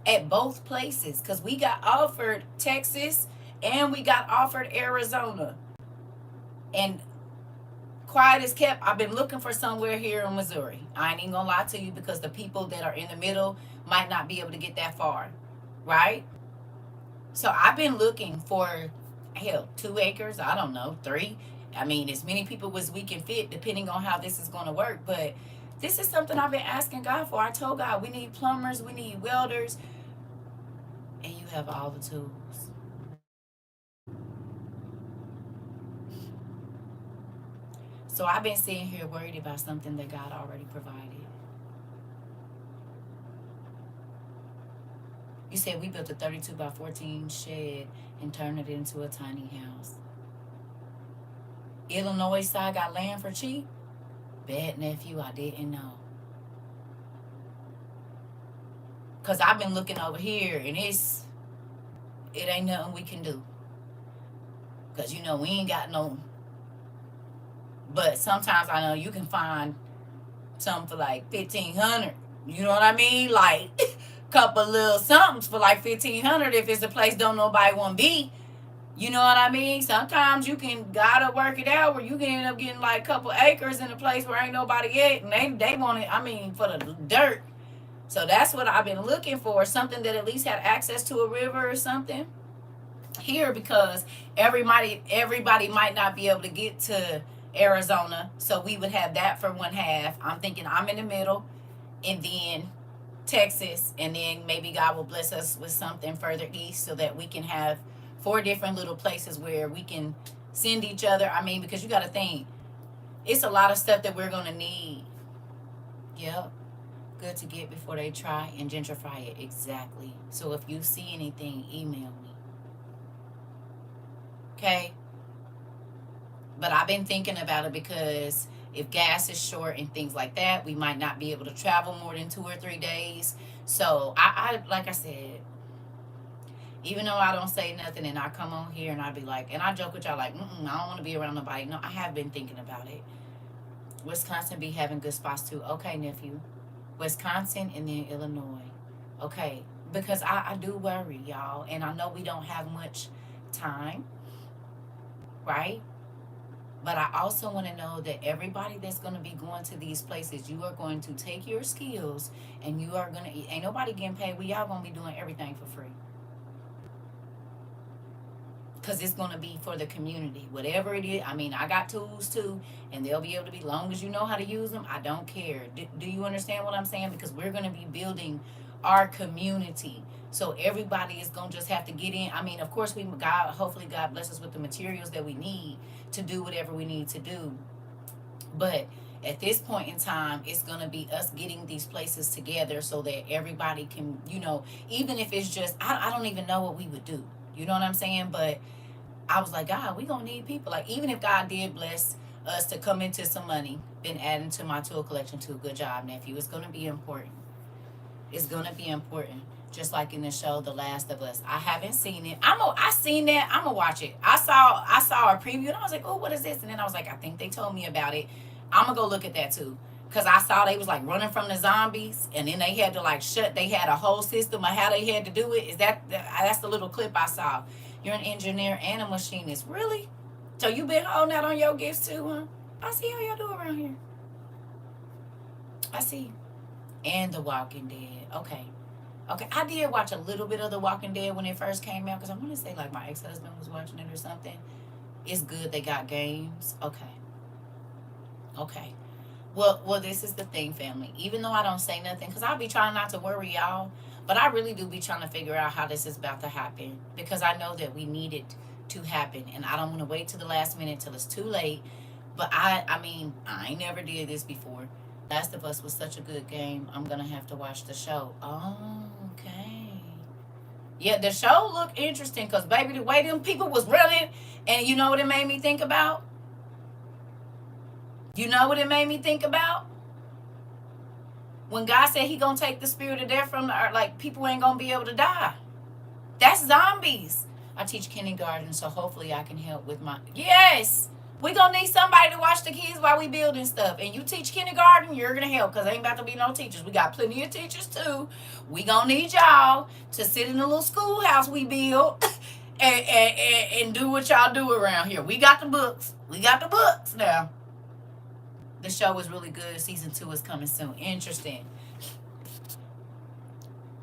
at both places, because we got offered Texas and we got offered Arizona. And quiet as kept, I've been looking for somewhere here in Missouri. I ain't even gonna lie to you, because the people that are in the middle might not be able to get that far, right? So I've been looking for, hell, 2 acres, I don't know, 3. I mean, as many people as we can fit, depending on how this is going to work. But this is something I've been asking God for. I told God, we need plumbers, we need welders, and you have all the tools. So I've been sitting here worried about something that God already provided. You said we built a 32 by 14 shed and turned it into a tiny house. Illinois side got land for cheap? Bad nephew, I didn't know. Because I've been looking over here and it ain't nothing we can do. Because, you know, we ain't got no. But sometimes I know you can find something for like 1,500. You know what I mean? Like, couple little somethings for like 1,500 if it's a place don't nobody want to be. You know what I mean? Sometimes you can gotta work it out where you can end up getting like a couple acres in a place where ain't nobody at, and they want it. I mean, for the dirt. So that's what I've been looking for, something that at least had access to a river or something here, because everybody might not be able to get to Arizona, so we would have that for one half. I'm thinking I'm in the middle, and then Texas, and then maybe God will bless us with something further east so that we can have 4 different little places where we can send each other. I mean, because you got to think, it's a lot of stuff that we're going to need. Yep. Good to get before they try and gentrify it. Exactly. So if you see anything, email me. Okay? But I've been thinking about it because if gas is short and things like that, we might not be able to travel more than 2 or 3 days. So I like I said, even though I don't say nothing and I come on here and I be like, and I joke with y'all like, I don't want to be around nobody. No, I have been thinking about it. Wisconsin be having good spots too. Okay, nephew. Wisconsin and then Illinois. Okay, because I do worry, y'all. And I know we don't have much time, right? But I also want to know that everybody that's going to be going to these places, you are going to take your skills and you are going to, ain't nobody getting paid. We all going to be doing everything for free. Because it's going to be for the community. Whatever it is. I mean, I got tools too, and they'll be able to be, long as you know how to use them, I don't care. Do you understand what I'm saying? Because we're going to be building our community. So everybody is going to just have to get in. I mean, of course, hopefully God bless us with the materials that we need to do whatever we need to do. But at this point in time, it's going to be us getting these places together so that everybody can, you know, even if it's just, I don't even know what we would do. You know what I'm saying? But I was like, God, we going to need people. Like, even if God did bless us to come into some money, been adding to my tool collection too. Good job, nephew. It's going to be important. It's going to be important. Just like in the show, The Last of Us. I haven't seen it. I seen that. I'm going to watch it. I saw a preview and I was like, oh, what is this? And then I was like, I think they told me about it. I'm going to go look at that too. Because I saw they was like running from the zombies, and then they had to like they had a whole system of how they had to do it. That's the little clip I saw. You're an engineer and a machinist. Really? So you been holding out on your gifts too, huh? I see how y'all do around here. I see. And The Walking Dead. Okay. I did watch a little bit of The Walking Dead when it first came out, because I want to say like my ex-husband was watching it or something. It's good. They got games. Okay. Well, this is the thing, family. Even though I don't say nothing, because I'll be trying not to worry y'all, but I really do be trying to figure out how this is about to happen, because I know that we need it to happen, and I don't want to wait till the last minute till it's too late. But I mean, I never did this before. Last of Us was such a good game. I'm gonna have to watch the show. Oh, okay. Yeah, the show looked interesting, because baby, the way them people was running, and you know what it made me think about? You know what it made me think about? When God said he gonna take the spirit of death from the earth, like people ain't gonna be able to die. That's zombies. I teach kindergarten, so hopefully I can help with my, yes. We gonna need somebody to watch the kids while we building stuff. And you teach kindergarten, you're gonna help, because ain't about to be no teachers. We got plenty of teachers too. We gonna need y'all to sit in the little schoolhouse we build and do what y'all do around here. We got the books. Now. The show is really good. Season 2 is coming soon. Interesting.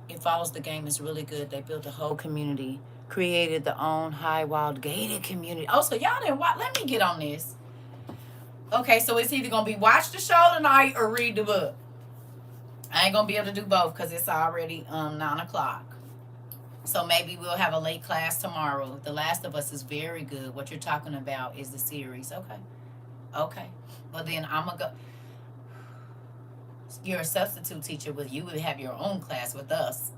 It follows the game. It's really good. They built a whole community. Created their own high wild gated community. Oh, so y'all didn't watch. Let me get on this. Okay, so it's either going to be watch the show tonight or read the book. I ain't going to be able to do both because it's already 9 o'clock. So maybe we'll have a late class tomorrow. The Last of Us is very good. What you're talking about is the series. Okay. Well, then I'm going to go. You're a substitute teacher. You would have your own class with us.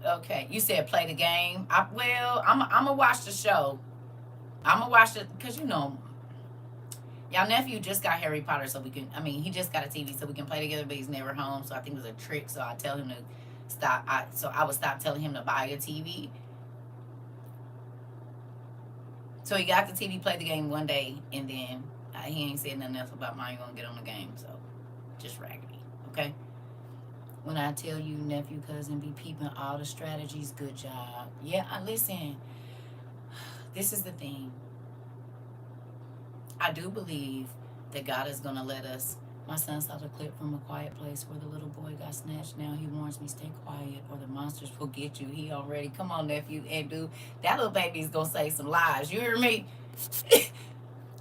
Okay, you said play the game. I'm gonna watch the show. I'm gonna watch it because y'all nephew just got Harry Potter, so we can. I mean, he just got a TV, so we can play together. But he's never home, so I think it was a trick. So I tell him to stop. I would stop telling him to buy a TV. So he got the TV, played the game one day, and then he ain't said nothing else about mine gonna get on the game. So just raggedy, okay. When I tell you, nephew, cousin, be peeping all the strategies. Good job. Yeah, listen. This is the thing. I do believe that God is gonna let us. My son saw the clip from A Quiet Place where the little boy got snatched. Now he warns me, stay quiet or the monsters will get you. He already, come on, nephew, and dude, that little baby's gonna say some lies. You hear me?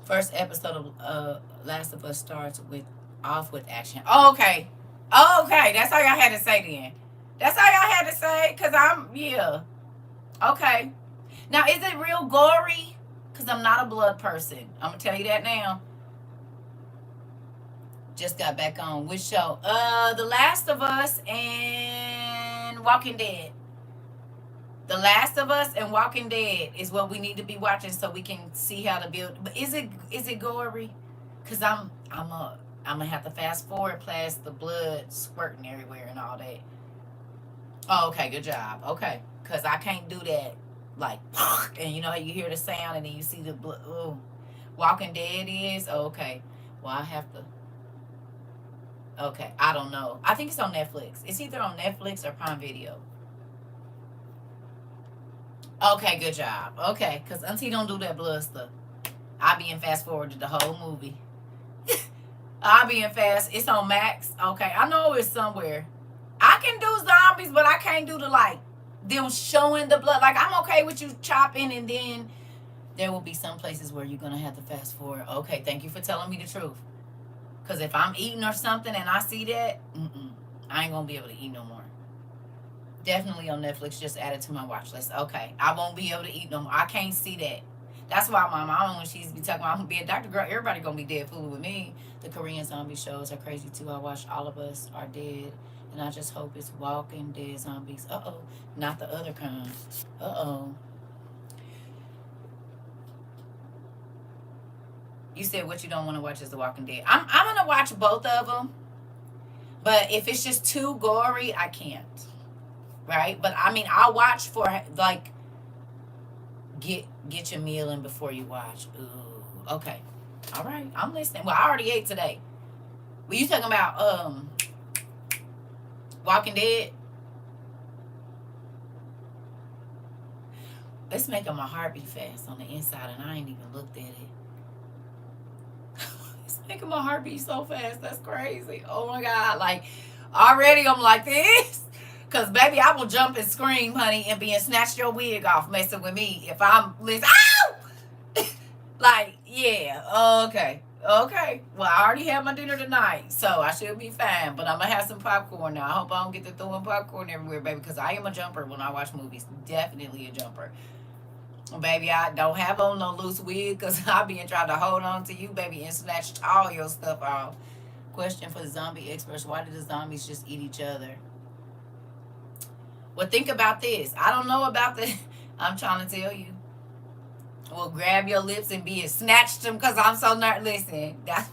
First episode of Last of Us starts with off with action. Oh, okay. Oh, okay. That's all y'all had to say then. That's all y'all had to say? Because yeah. Okay. Now, is it real gory? Because I'm not a blood person. I'm going to tell you that now. Just got back on. Which show? The Last of Us and Walking Dead. The Last of Us and Walking Dead is what we need to be watching so we can see how to build. But is it gory? Because I'm gonna have to fast forward past the blood squirting everywhere and all that. Oh, okay, good job. Okay, because I can't do that. Like, and you know how you hear the sound and then you see the blood. Oh, Walking Dead is okay. Well, I have to. Okay, I don't know. I think it's on Netflix. It's either on Netflix or Prime Video. Okay, good job. Okay, because Auntie don't do that blood stuff. I be in fast forward to the whole movie. I be in fast. It's on Max. Okay, I know it's somewhere. I can do zombies, but I can't do the like them showing the blood. Like I'm okay with you chopping, and then there will be some places where you're gonna have to fast forward. Okay, thank you for telling me the truth. Because if I'm eating or something and I see that, I ain't gonna be able to eat no more. Definitely on Netflix. Just add it to my watch list. Okay, I won't be able to eat no more. I can't see that. That's why my mom, when she used to be talking about I'm gonna be a doctor, girl, everybody gonna be dead fooling with me. The Korean zombie shows are crazy too. I watched All of Us Are Dead, and I just hope it's Walking Dead zombies. Not the other kind. You said what you don't want to watch is The Walking Dead. I'm gonna watch both of them, but if it's just too gory, I can't. Right? But I mean, I'll watch for like get your meal in before you watch. Ooh, okay. All right, I'm listening. Well, I already ate today. Were you talking about Walking Dead? It's making my heart beat fast on the inside, and I ain't even looked at it. It's making my heart beat so fast. That's crazy. Oh my God! Like already, I'm like this. Cause baby, I will jump and scream, honey, and being snatch your wig off messing with me if I'm listening. Ow! Like, yeah, okay. Okay. Well, I already had my dinner tonight, so I should be fine. But I'm gonna have some popcorn now. I hope I don't get to throwing popcorn everywhere, baby, because I am a jumper when I watch movies. Definitely a jumper. Baby, I don't have on no loose wig because I be trying to hold on to you, baby, and snatch all your stuff off. Question for the zombie experts: why did the zombies just eat each other? Well, think about this. I don't know about the. I'm trying to tell you. Well, grab your lips and be snatched them because I'm so nervous. Listen, that's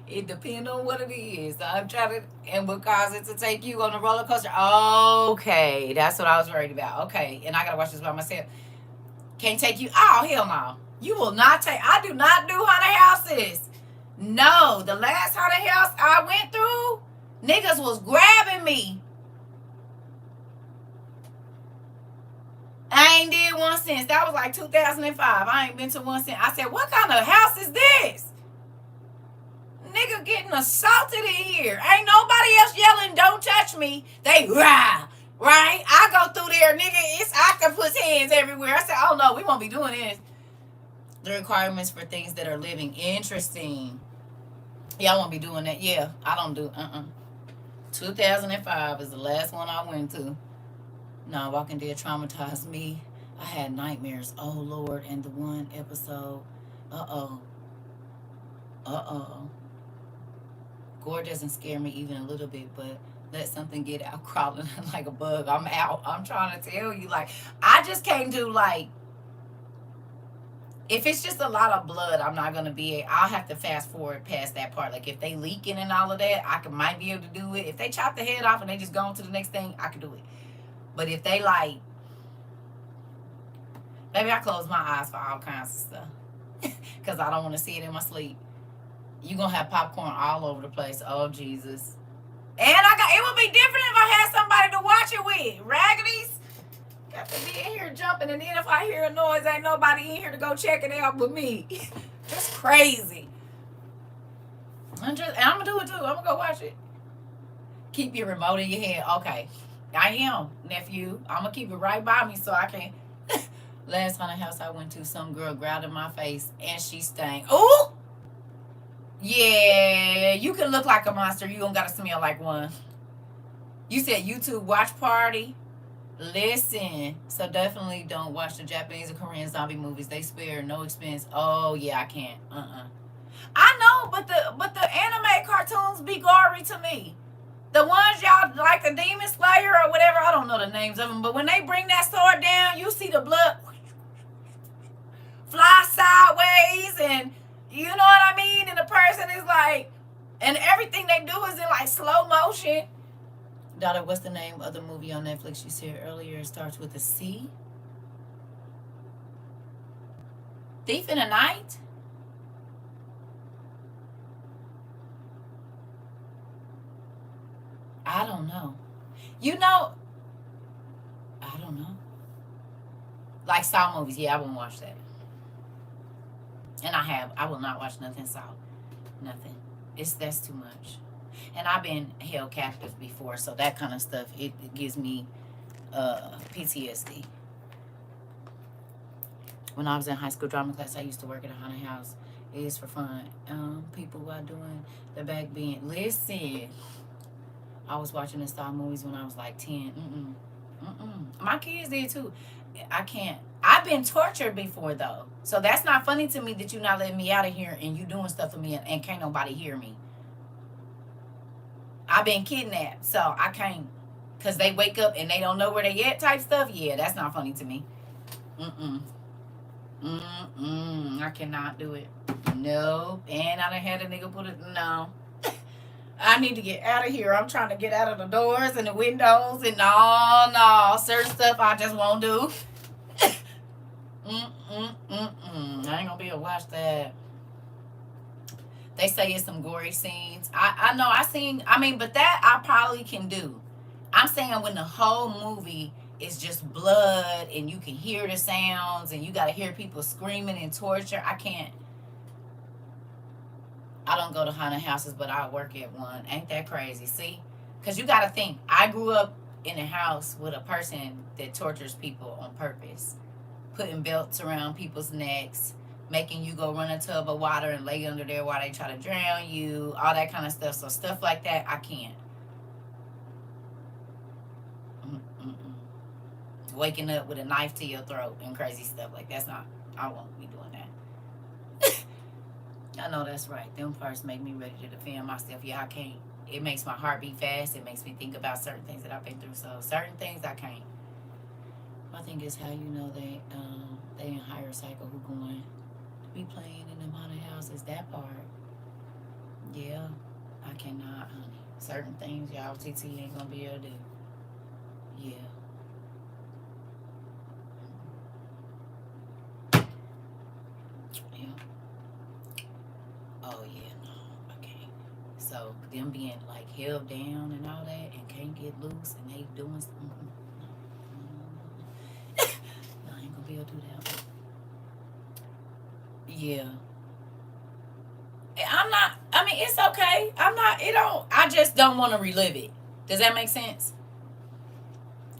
it depends on what it is. I'm trying to, and what cause it to take you on a roller coaster. Okay, that's what I was worried about. Okay, and I gotta watch this by myself. Can't take you. Oh hell no! You will not take. I do not do haunted houses. No, the last haunted house I went through, niggas was grabbing me. I ain't did one since. That was like 2005. I ain't been to one since. I said, what kind of house is this? Nigga getting assaulted in here. Ain't nobody else yelling, don't touch me. They rah, right? I go through there, nigga, it's octopus hands everywhere. I said, oh no, we won't be doing this. The requirements for things that are living. Interesting. Yeah, I won't be doing that. Yeah, I don't do, 2005 is the last one I went to. No, Walking Dead traumatized me. I had nightmares. Oh, Lord. And the one episode, uh-oh. Gore doesn't scare me even a little bit, but let something get out crawling like a bug. I'm out. I'm trying to tell you, like, I just can't do, like, if it's just a lot of blood, I'm not gonna be. I'll have to fast forward past that part. Like if they leaking and all of that, might be able to do it. If they chop the head off and they just go on to the next thing, I can do it. But if they like, maybe I close my eyes for all kinds of stuff because I don't want to see it in my sleep. You gonna have popcorn all over the place. Oh Jesus! And it would be different if I had somebody to watch it with. Raggity's got to be in here jumping, and then if I hear a noise, ain't nobody in here to go check it out but me. That's crazy. I'm gonna do it too. I'm gonna go watch it. Keep your remote in your hand. Okay, I am, nephew. I'm gonna keep it right by me so I can. Last haunted house I went to, some girl growled in my face and she stank. Ooh! Yeah, you can look like a monster. You don't gotta smell like one. You said YouTube watch party. Listen, so definitely don't watch the Japanese or Korean zombie movies. They spare no expense. Oh yeah, I can't. I know, but the anime cartoons be gory to me. The ones y'all like the Demon Slayer or whatever, I don't know the names of them, but when they bring that sword down, you see the blood fly sideways, and you know what I mean? And the person is like, and everything they do is in like slow motion. Daughter, what's the name of the movie on Netflix you said earlier? It starts with a C. Thief in the Night? I don't know. You know, I don't know. Like Saw movies, yeah, I won't watch that. And I will not watch nothing Saw. Nothing. That's too much. And I've been held captive before, so that kind of stuff, it gives me PTSD. When I was in high school drama class, I used to work at a haunted house. It is for fun. People while doing the back bend. Listen, I was watching the Saw movies when I was like 10. My kids did too. I can't. I've been tortured before though, so that's not funny to me that you not letting me out of here and you doing stuff to me and can't nobody hear me. I've been kidnapped, so I can't, cause they wake up and they don't know where they at type stuff. Yeah, that's not funny to me. I cannot do it. No, and I done had a nigga put it. No, I need to get out of here. I'm trying to get out of the doors and the windows and no, certain stuff I just won't do. I ain't gonna be able to watch that. They say it's some gory scenes. I know but that I probably can do. I'm saying when the whole movie is just blood and you can hear the sounds and you gotta hear people screaming and torture. I can't. I don't go to haunted houses, but I work at one. Ain't that crazy? See? Because you gotta think. I grew up in a house with a person that tortures people on purpose. Putting belts around people's necks, making you go run a tub of water and lay under there while they try to drown you, all that kind of stuff. So stuff like that, I can't. Waking up with a knife to your throat and crazy stuff like that's not. I won't be doing that. I know that's right. Them parts make me ready to defend myself. Yeah, I can't. It makes my heart beat fast. It makes me think about certain things that I've been through. So certain things I can't. My thing is how you know they in higher cycle who going to be playing in them haunted houses. That part. Yeah, I cannot, honey. Certain things y'all TT ain't gonna be able to do. Yeah. Oh yeah, no, I can't. So them being like held down and all that and can't get loose and they doing something. No, I ain't gonna be able to do that. Yeah. It's okay. I just don't want to relive it. Does that make sense?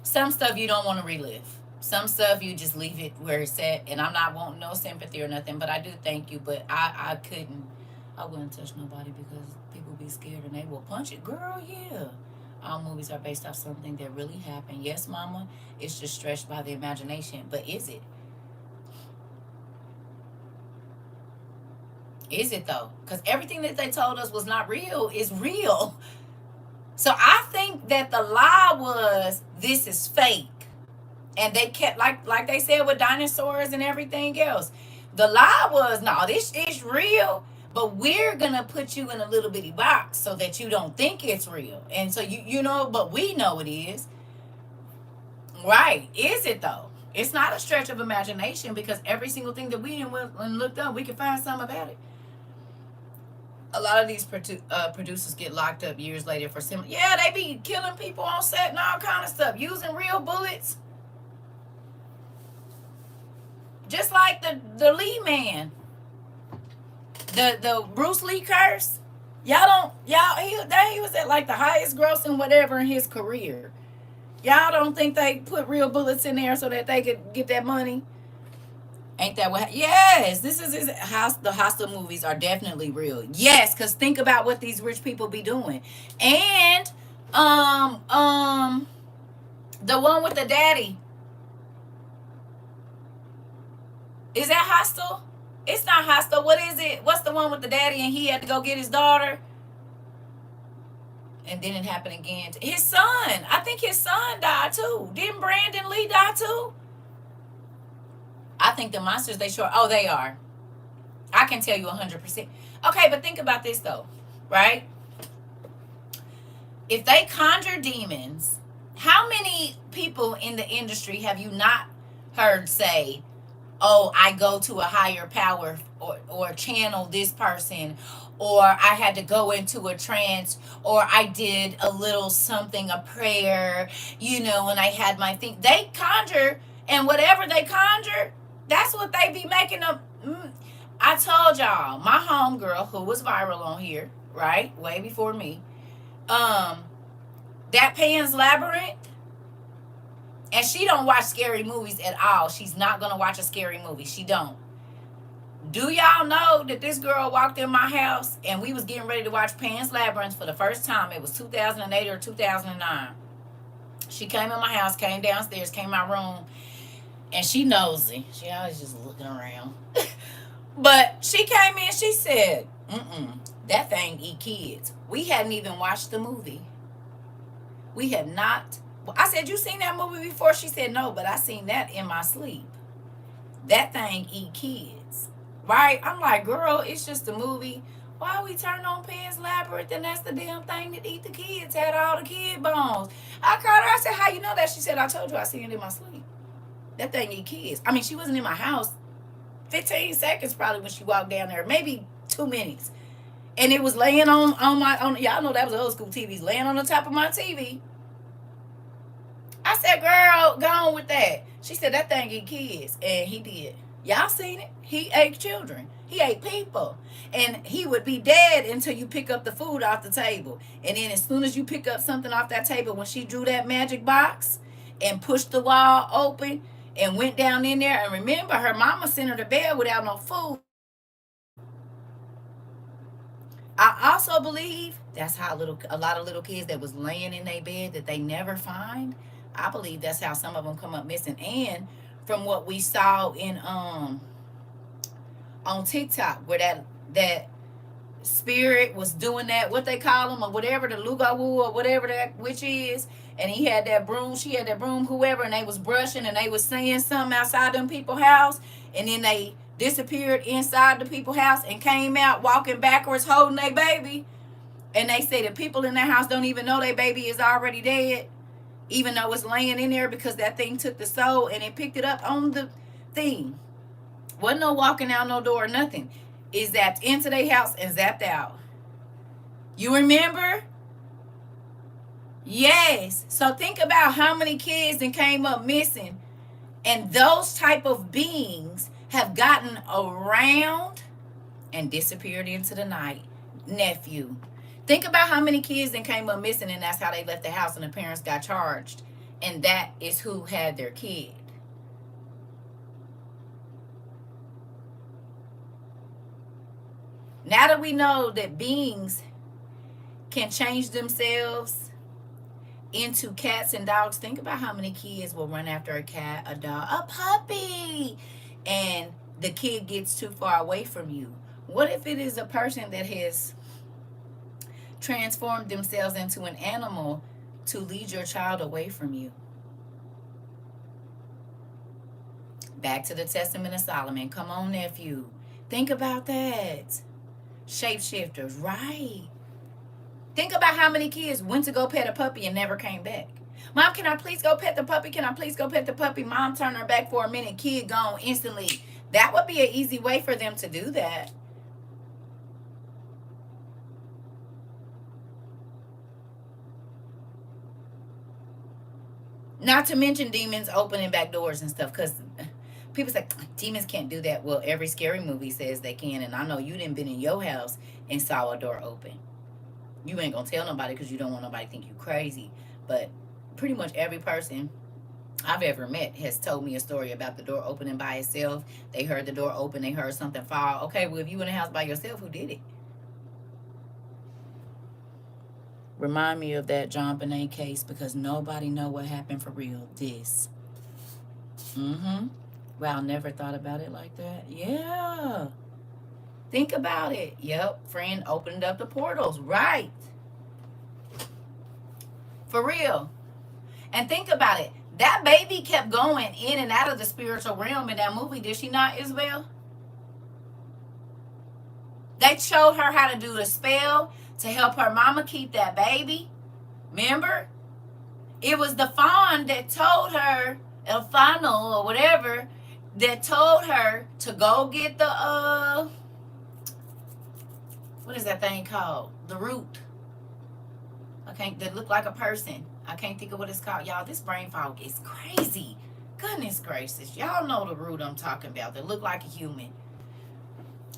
Some stuff you don't want to relive. Some stuff you just leave it where it's at. And I'm not wanting no sympathy or nothing, but I do thank you. But I wouldn't touch nobody because people be scared and they will punch it. Girl, yeah. All movies are based off something that really happened. Yes, mama, it's just stretched by the imagination. But is it? Is it though? Because everything that they told us was not real is real. So I think that the lie was this is fake. And they kept like they said with dinosaurs and everything else. The lie was, no, this is real, but we're gonna put you in a little bitty box so that you don't think it's real. And so you know, but we know it is. Right. Is it though? It's not a stretch of imagination because every single thing that we looked up, we can find something about it. A lot of these producers get locked up years later for similar. Yeah, they be killing people on set and all kind of stuff, using real bullets. Just like the Lee man, the Bruce Lee curse. He was at like the highest grossing whatever in his career. Y'all don't think they put real bullets in there so that they could get that money? Ain't that what? Yes, this is his house. The hostile movies are definitely real. Yes, because think about what these rich people be doing, and the one with the daddy. Is that hostile? It's not hostile. What is it? What's the one with the daddy and he had to go get his daughter? And then it happened again. His son. I think his son died too. Didn't Brandon Lee die too? I think the monsters they show. Oh, they are. I can tell you 100%. Okay, but think about this though, right? If they conjure demons, how many people in the industry have you not heard say, oh, I go to a higher power or channel this person, or I had to go into a trance, or I did a little something, a prayer, and I had my thing. They conjure, and whatever they conjure, that's what they be making up. I told y'all, my homegirl, who was viral on here, right, way before me, that Pan's Labyrinth, and she don't watch scary movies at all. She's not going to watch a scary movie. She don't. Do y'all know that this girl walked in my house and we was getting ready to watch Pan's Labyrinth for the first time? It was 2008 or 2009. She came in my house, came downstairs, came in my room, and she nosy. She always just looking around. But she came in, she said, that thing eat kids. We hadn't even watched the movie. We had not. I said, you seen that movie before? She said, no, but I seen that in my sleep. That thing eat kids. Right? I'm like, girl, it's just a movie. Why we turn on Pan's Labyrinth and that's the damn thing that eat the kids, had all the kid bones. I called her, I said, how you know that? She said, I told you I seen it in my sleep. That thing eat kids. I mean, she wasn't in my house. 15 seconds probably when she walked down there. Maybe 2 minutes. And it was laying on y'all know that was old school TVs, laying on the top of my TV. I said, girl, go on with that. She said, that thing eat kids. And he did. Y'all seen it? He ate children. He ate people. And he would be dead until you pick up the food off the table. And then as soon as you pick up something off that table, when she drew that magic box and pushed the wall open and went down in there, and remember, her mama sent her to bed without no food. I also believe that's how a lot of little kids that was laying in their bed that they never find. I believe that's how some of them come up missing. And from what we saw in on TikTok, where that spirit was doing that, what they call them or whatever, the Lugawu or whatever that witch is, and he had that broom, she had that broom, whoever, and they was brushing and they was saying something outside them people's house, and then they disappeared inside the people's house and came out walking backwards holding their baby. And they say the people in their house don't even know their baby is already dead, even though it's laying in there, because that thing took the soul and it picked it up on the thing. Wasn't no walking out no door, nothing. It zapped into their house and zapped out. You remember? Yes. So think about how many kids that came up missing, and those type of beings have gotten around and disappeared into the night. Nephew. Think about how many kids that came up missing, and that's how they left the house and the parents got charged. And that is who had their kid. Now that we know that beings can change themselves into cats and dogs, think about how many kids will run after a cat, a dog, a puppy, and the kid gets too far away from you. What if it is a person that has transformed themselves into an animal to lead your child away from you. Back to the Testament of Solomon. Come on, nephew. Think about that. Shapeshifters, right? Think about how many kids went to go pet a puppy and never came back. Mom, can I please go pet the puppy? Can I please go pet the puppy? Mom turned her back for a minute. Kid gone instantly. That would be an easy way for them to do that. Not to mention demons opening back doors and stuff, because people say demons can't do that. Well, every scary movie says they can, and I know you didn't been in your house and saw a door open. You ain't gonna tell nobody because you don't want nobody to think you crazy. But pretty much every person I've ever met has told me a story about the door opening by itself. They heard the door open, they heard something fall. Okay, well, if you in the house by yourself, who did it? Remind me of that John Bonet case, because nobody know what happened for real. This. Wow, never thought about it like that. Yeah. Think about it. Yep, friend opened up the portals. Right. For real. And think about it. That baby kept going in and out of the spiritual realm in that movie. Did she not, Isabel? They showed her how to do a spell to help her mama keep that baby. Remember? It was the fawn that told her, El Fano or whatever, that told her to go get the, what is that thing called? The root. That look like a person. I can't think of what it's called. Y'all, this brain fog is crazy. Goodness gracious. Y'all know the root I'm talking about. That look like a human.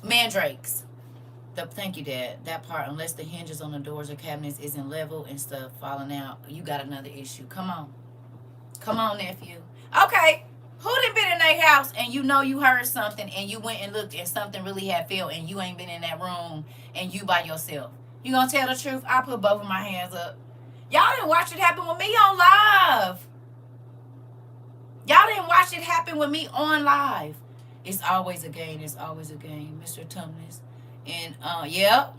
Mandrakes. Thank you, Dad. That part, unless the hinges on the doors or cabinets isn't level and stuff falling out, you got another issue. Come on. Come on, nephew. Okay. Who done been in their house and you know you heard something and you went and looked and something really had fell and you ain't been in that room and you by yourself? You gonna tell the truth? I put both of my hands up. Y'all didn't watch it happen with me on live. Y'all didn't watch it happen with me on live. It's always a game. It's always a game, Mr. Tumnus. And yep.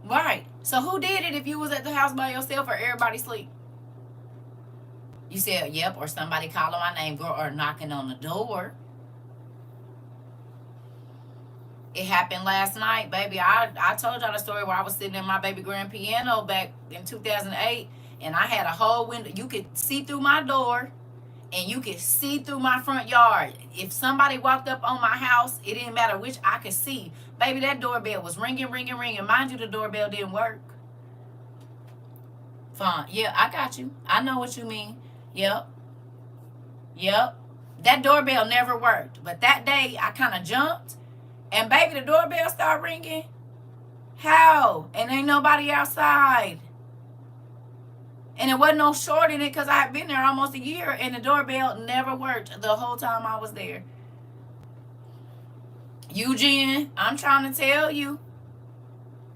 Right. So who did it if you was at the house by yourself or everybody sleep? You said yep, or somebody calling my name, girl, or knocking on the door. It happened last night, baby. I told y'all the story where I was sitting in my baby grand piano back in 2008, and I had a whole window. You could see through my door, and you could see through my front yard. If somebody walked up on my house, it didn't matter which, I could see. Baby, that doorbell was ringing. Mind you, the doorbell didn't work. Fine. Yeah, I got you. I know what you mean. Yep. That doorbell never worked. But that day, I kind of jumped. And baby, the doorbell started ringing. How? And ain't nobody outside. And it wasn't no short in it because I had been there almost a year and the doorbell never worked the whole time I was there. Eugene, I'm trying to tell you.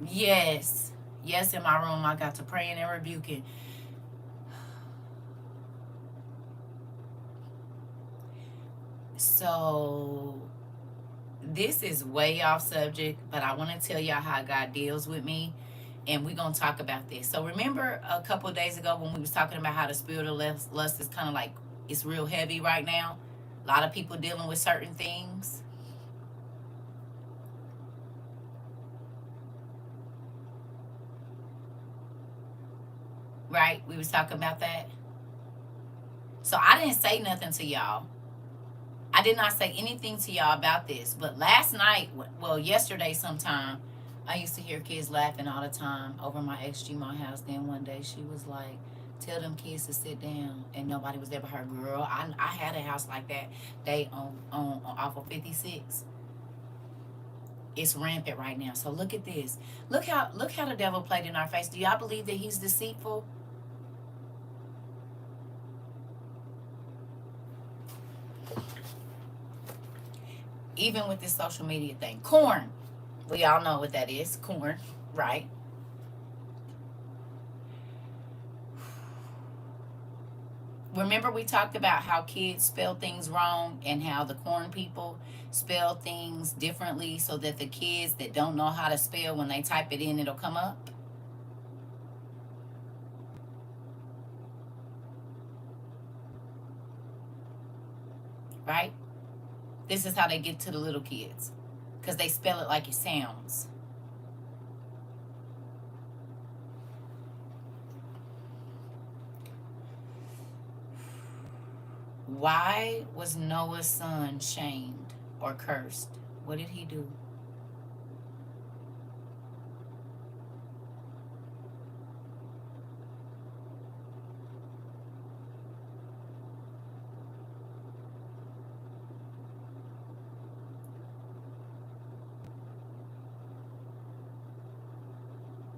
Yes, in my room I got to praying and rebuking. So this is way off subject, but I want to tell y'all how God deals with me, and we're going to talk about this. So remember a couple of days ago when we was talking about how the spirit of lust is kind of like, it's real heavy right now. A lot of people dealing with certain things. Right? We was talking about that. So I didn't say nothing to y'all. I did not say anything to y'all about this. But last night, well, yesterday sometime, I used to hear kids laughing all the time over my ex-Gmo house. Then one day she was like, tell them kids to sit down. And nobody was there but her. Girl, I had a house like that. They on off of 56. It's rampant right now. So look at this. Look how the devil played in our face. Do y'all believe that he's deceitful? Even with this social media thing. Corn. We all know what that is. Corn, right? Remember we talked about how kids spell things wrong and how the corn people spell things differently so that the kids that don't know how to spell, when they type it in, it'll come up? Right? This is how they get to the little kids, because they spell it like it sounds. Why was Noah's son shamed or cursed? What did he do?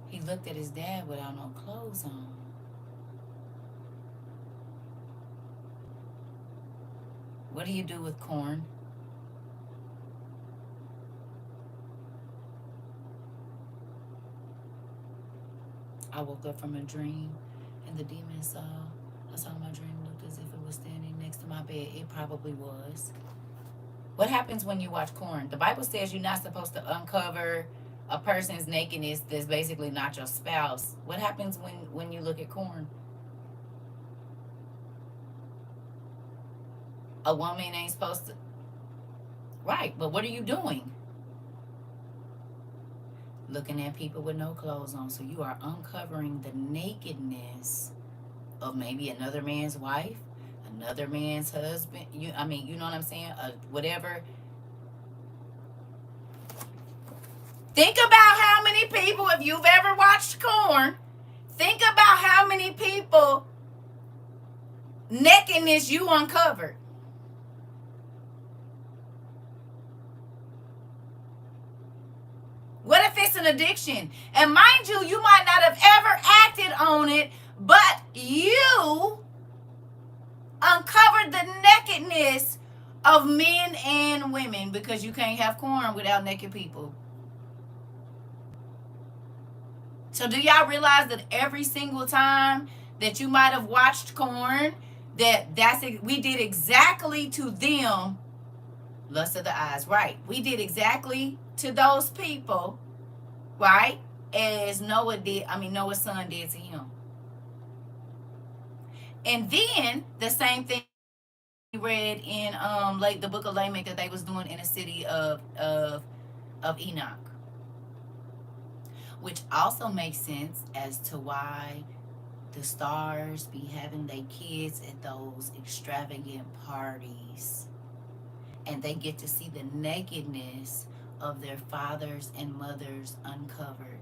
He looked at his dad without no clothes on. What do you do with corn? I woke up from a dream and the demon saw. I saw my dream looked as if it was standing next to my bed. It probably was. What happens when you watch corn? The Bible says you're not supposed to uncover a person's nakedness that's basically not your spouse. What happens when you look at corn? A woman ain't supposed to. Right, but what are you doing? Looking at people with no clothes on. So you are uncovering the nakedness of maybe another man's wife, another man's husband. I mean, you know what I'm saying? Whatever. Think about how many people, if you've ever watched corn, think about how many people nakedness you uncovered. What if it's an addiction? And mind you, you might not have ever acted on it, but you uncovered the nakedness of men and women, because you can't have corn without naked people. So do y'all realize that every single time that you might have watched corn, we did exactly to them, lust of the eyes, right? We did exactly to those people, right? As Noah's son did to him. And then the same thing we read in the book of Lamech, that they was doing in the city of Enoch. Which also makes sense as to why the stars be having their kids at those extravagant parties. And they get to see the nakedness of their fathers and mothers uncovered.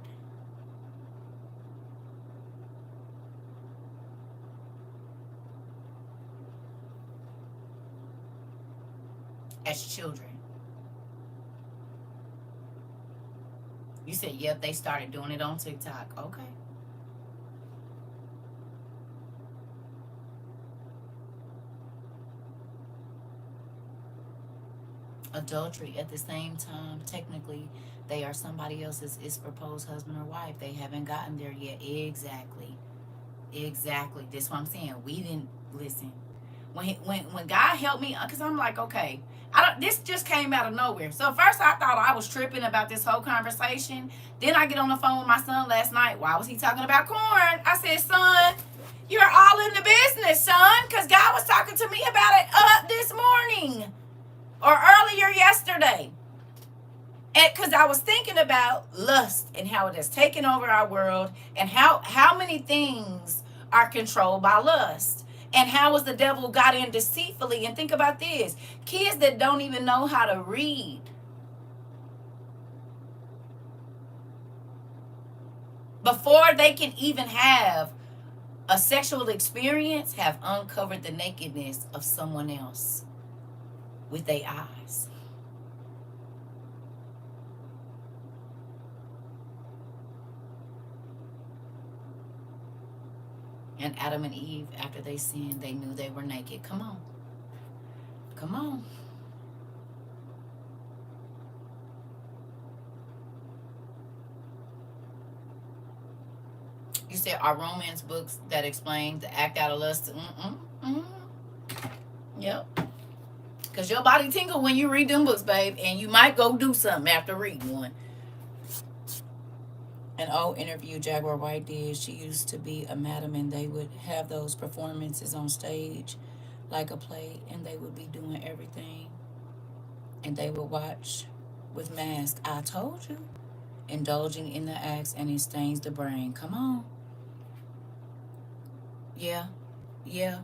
As children. You said, yep, they started doing it on TikTok. Okay. Adultery at the same time, technically, they are somebody else's proposed husband or wife. They haven't gotten there yet. Exactly. That's what I'm saying. We didn't listen. When God helped me, because I'm like, okay, this just came out of nowhere. So first I thought I was tripping about this whole conversation. Then I get on the phone with my son last night. Why was he talking about corn? I said, son, you're all in the business, son, because God was talking to me about it this morning or earlier yesterday. And because I was thinking about lust and how it has taken over our world, and how many things are controlled by lust. And how was the devil got in deceitfully? And think about this. Kids that don't even know how to read. Before they can even have a sexual experience, have uncovered the nakedness of someone else with their eyes. And Adam and Eve, after they sinned, they knew they were naked. Come on. Come on. You said are romance books that explain the act out of lust. Yep. Because your body tingle when you read them books, babe. And you might go do something after reading one. An old interview Jaguar White did. She used to be a madam, and they would have those performances on stage like a play, and they would be doing everything. And they would watch with masks. I told you. Indulging in the acts, and it stains the brain. Come on. Yeah. Yeah.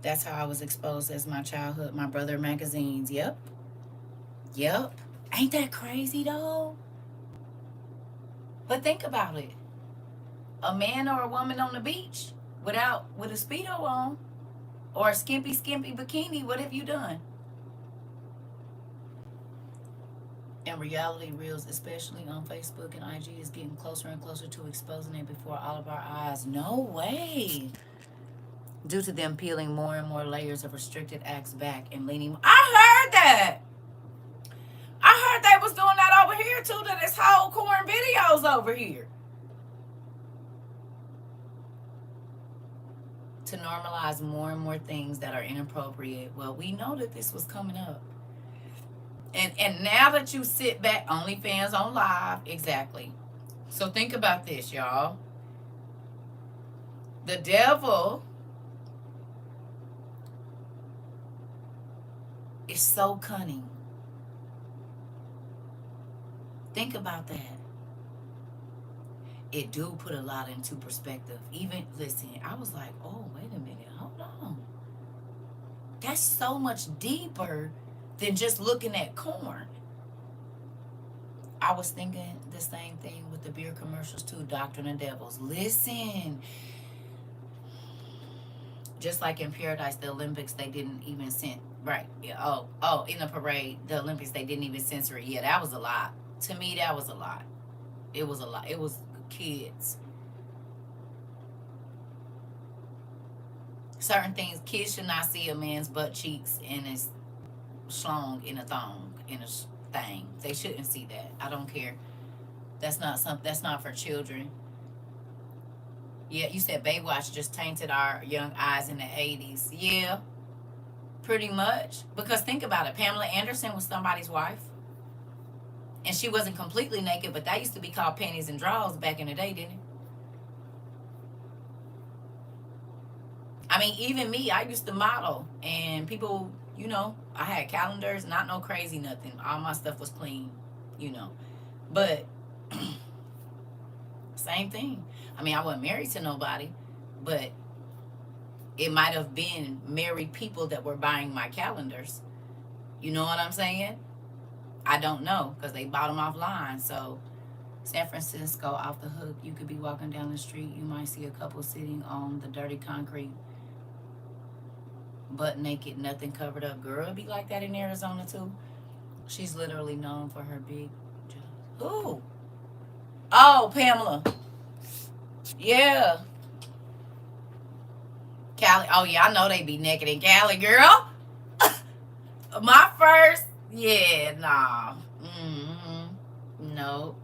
That's how I was exposed as my childhood. My brother magazines. Yep. Yep. Ain't that crazy though? But think about it. A man or a woman on the beach with a Speedo on or a skimpy bikini, what have you done? And reality reels, especially on Facebook and IG, is getting closer and closer to exposing it before all of our eyes. No way. Due to them peeling more and more layers of restricted acts back and leaning. I heard that. I heard they was doing that over here too, to this whole corn videos over here. To normalize more and more things that are inappropriate. Well, we know that this was coming up. And now that you sit back, OnlyFans on live, exactly. So think about this, y'all. The devil is so cunning. Think about that. It do put a lot into perspective. Even, listen, I was like, oh, wait a minute, hold on. That's so much deeper than just looking at corn. I was thinking the same thing with the beer commercials too, Doctrine and Devils. Listen, just like in Paradise, the Olympics, they didn't even censor. Right. Yeah. Oh, in the parade, the Olympics, they didn't even censor it. Yeah, that was a lot. To me, that was a lot. It was a lot. It was kids. Certain things, kids should not see a man's butt cheeks and his schlong in a thong, in a thing. They shouldn't see that. I don't care. That's not for children. Yeah, you said Baywatch just tainted our young eyes in the 80s. Yeah, pretty much. Because think about it. Pamela Anderson was somebody's wife. And she wasn't completely naked, but that used to be called panties and drawers back in the day, didn't it? I mean, even me, I used to model. And people, I had calendars, not no crazy nothing. All my stuff was clean, But same thing. I mean, I wasn't married to nobody, but it might have been married people that were buying my calendars. You know what I'm saying? I don't know because they bought them offline. So San Francisco off the hook. You could be walking down the street. You might see a couple sitting on the dirty concrete, butt naked, nothing covered up. Girl, it'd be like that in Arizona too. She's literally known for her big. Who? Oh, Pamela. Yeah. Cali. Oh yeah, I know they be naked in Cali, girl. My first. Yeah, nah. No.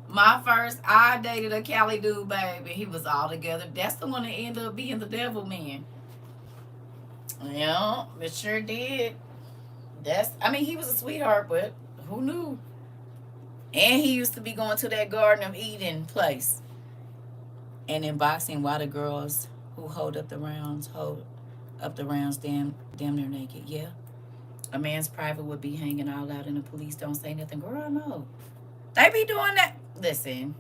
My first, I dated a Cali dude, baby. He was all together. That's the one that ended up being the devil man. Yeah, it sure did. He was a sweetheart, but who knew? And he used to be going to that Garden of Eden place. And in boxing, why the girls who hold up the rounds damn near naked. Yeah. A man's private would be hanging all out and the police don't say nothing. Girl, no. They be doing that. Listen.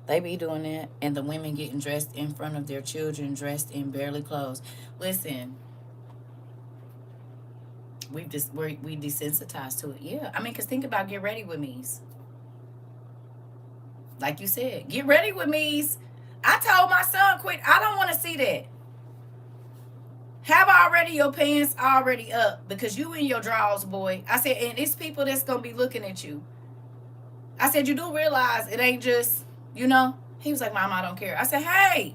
They be doing that. And the women getting dressed in front of their children, dressed in barely clothes. Listen. We desensitized to it. Yeah. Because think about get ready with me's. Like you said, get ready with me's. I told my son, quit. I don't want to see that. Have already your pants already up because you in your drawers, boy. I said, and it's people that's going to be looking at you. I said, you do realize it ain't just, He was like, Mom, I don't care. I said, hey,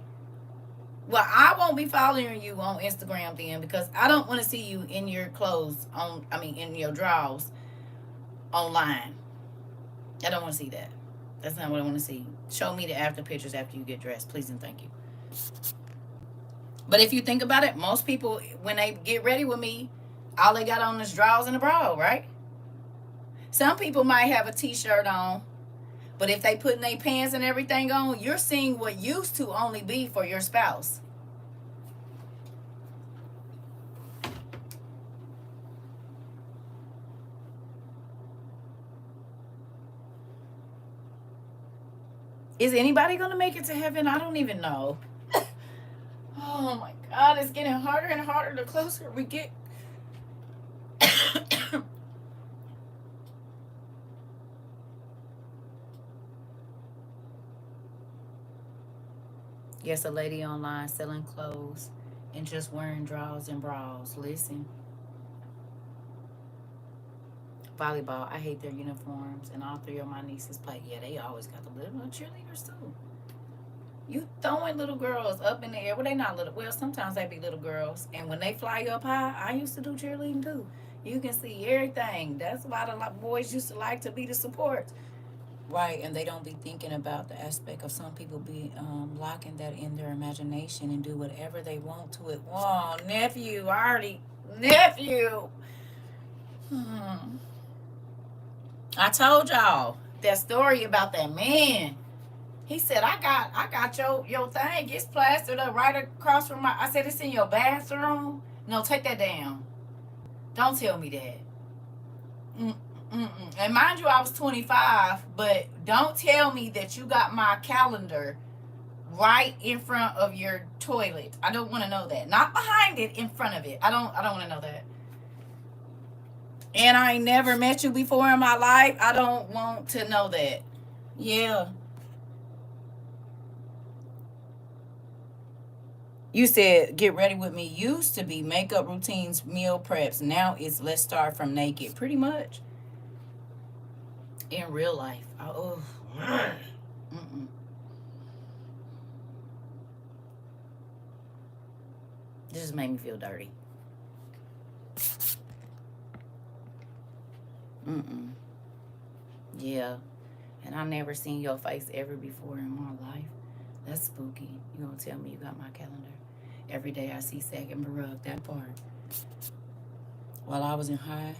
well, I won't be following you on Instagram then because I don't want to see you in your clothes in your drawers online. I don't want to see that. That's not what I want to see. Show me the after pictures after you get dressed, please and thank you. But if you think about it, most people, when they get ready with me, all they got on is drawers and a bra, right? Some people might have a t-shirt on, but if they putting their pants and everything on, you're seeing what used to only be for your spouse. Is anybody going to make it to heaven? I don't even know. Oh my God, it's getting harder and harder the closer we get. Yes, a lady online selling clothes and just wearing drawers and bras. Listen. Volleyball, I hate their uniforms, and all three of my nieces play. Yeah, they always got the little cheerleaders too. You throwing little girls up in the air. Well, they not little. Well, sometimes they be little girls. And when they fly up high, I used to do cheerleading too. You can see everything. That's why the boys used to like to be the support. Right, and they don't be thinking about the aspect of some people be locking that in their imagination and do whatever they want to it. Whoa, nephew, I already, nephew. I told y'all that story about that man. He said, I got your thing. It's plastered up right across from my. I said, it's in your bathroom. No, take that down. Don't tell me that. And mind you, I was 25, but don't tell me that you got my calendar right in front of your toilet. I don't want to know that. Not behind it, in front of it. I don't want to know that. And I ain't never met you before in my life. I don't want to know that. Yeah. You said get ready with me used to be makeup routines, meal preps. Now it's let's start from naked. Pretty much. In real life. Oh. Mm-mm. This just made me feel dirty. Mm-mm. Yeah. And I never seen your face ever before in my life. That's spooky. You gonna tell me you got my calendar? Every day I see Second Baruch, that part. While I was high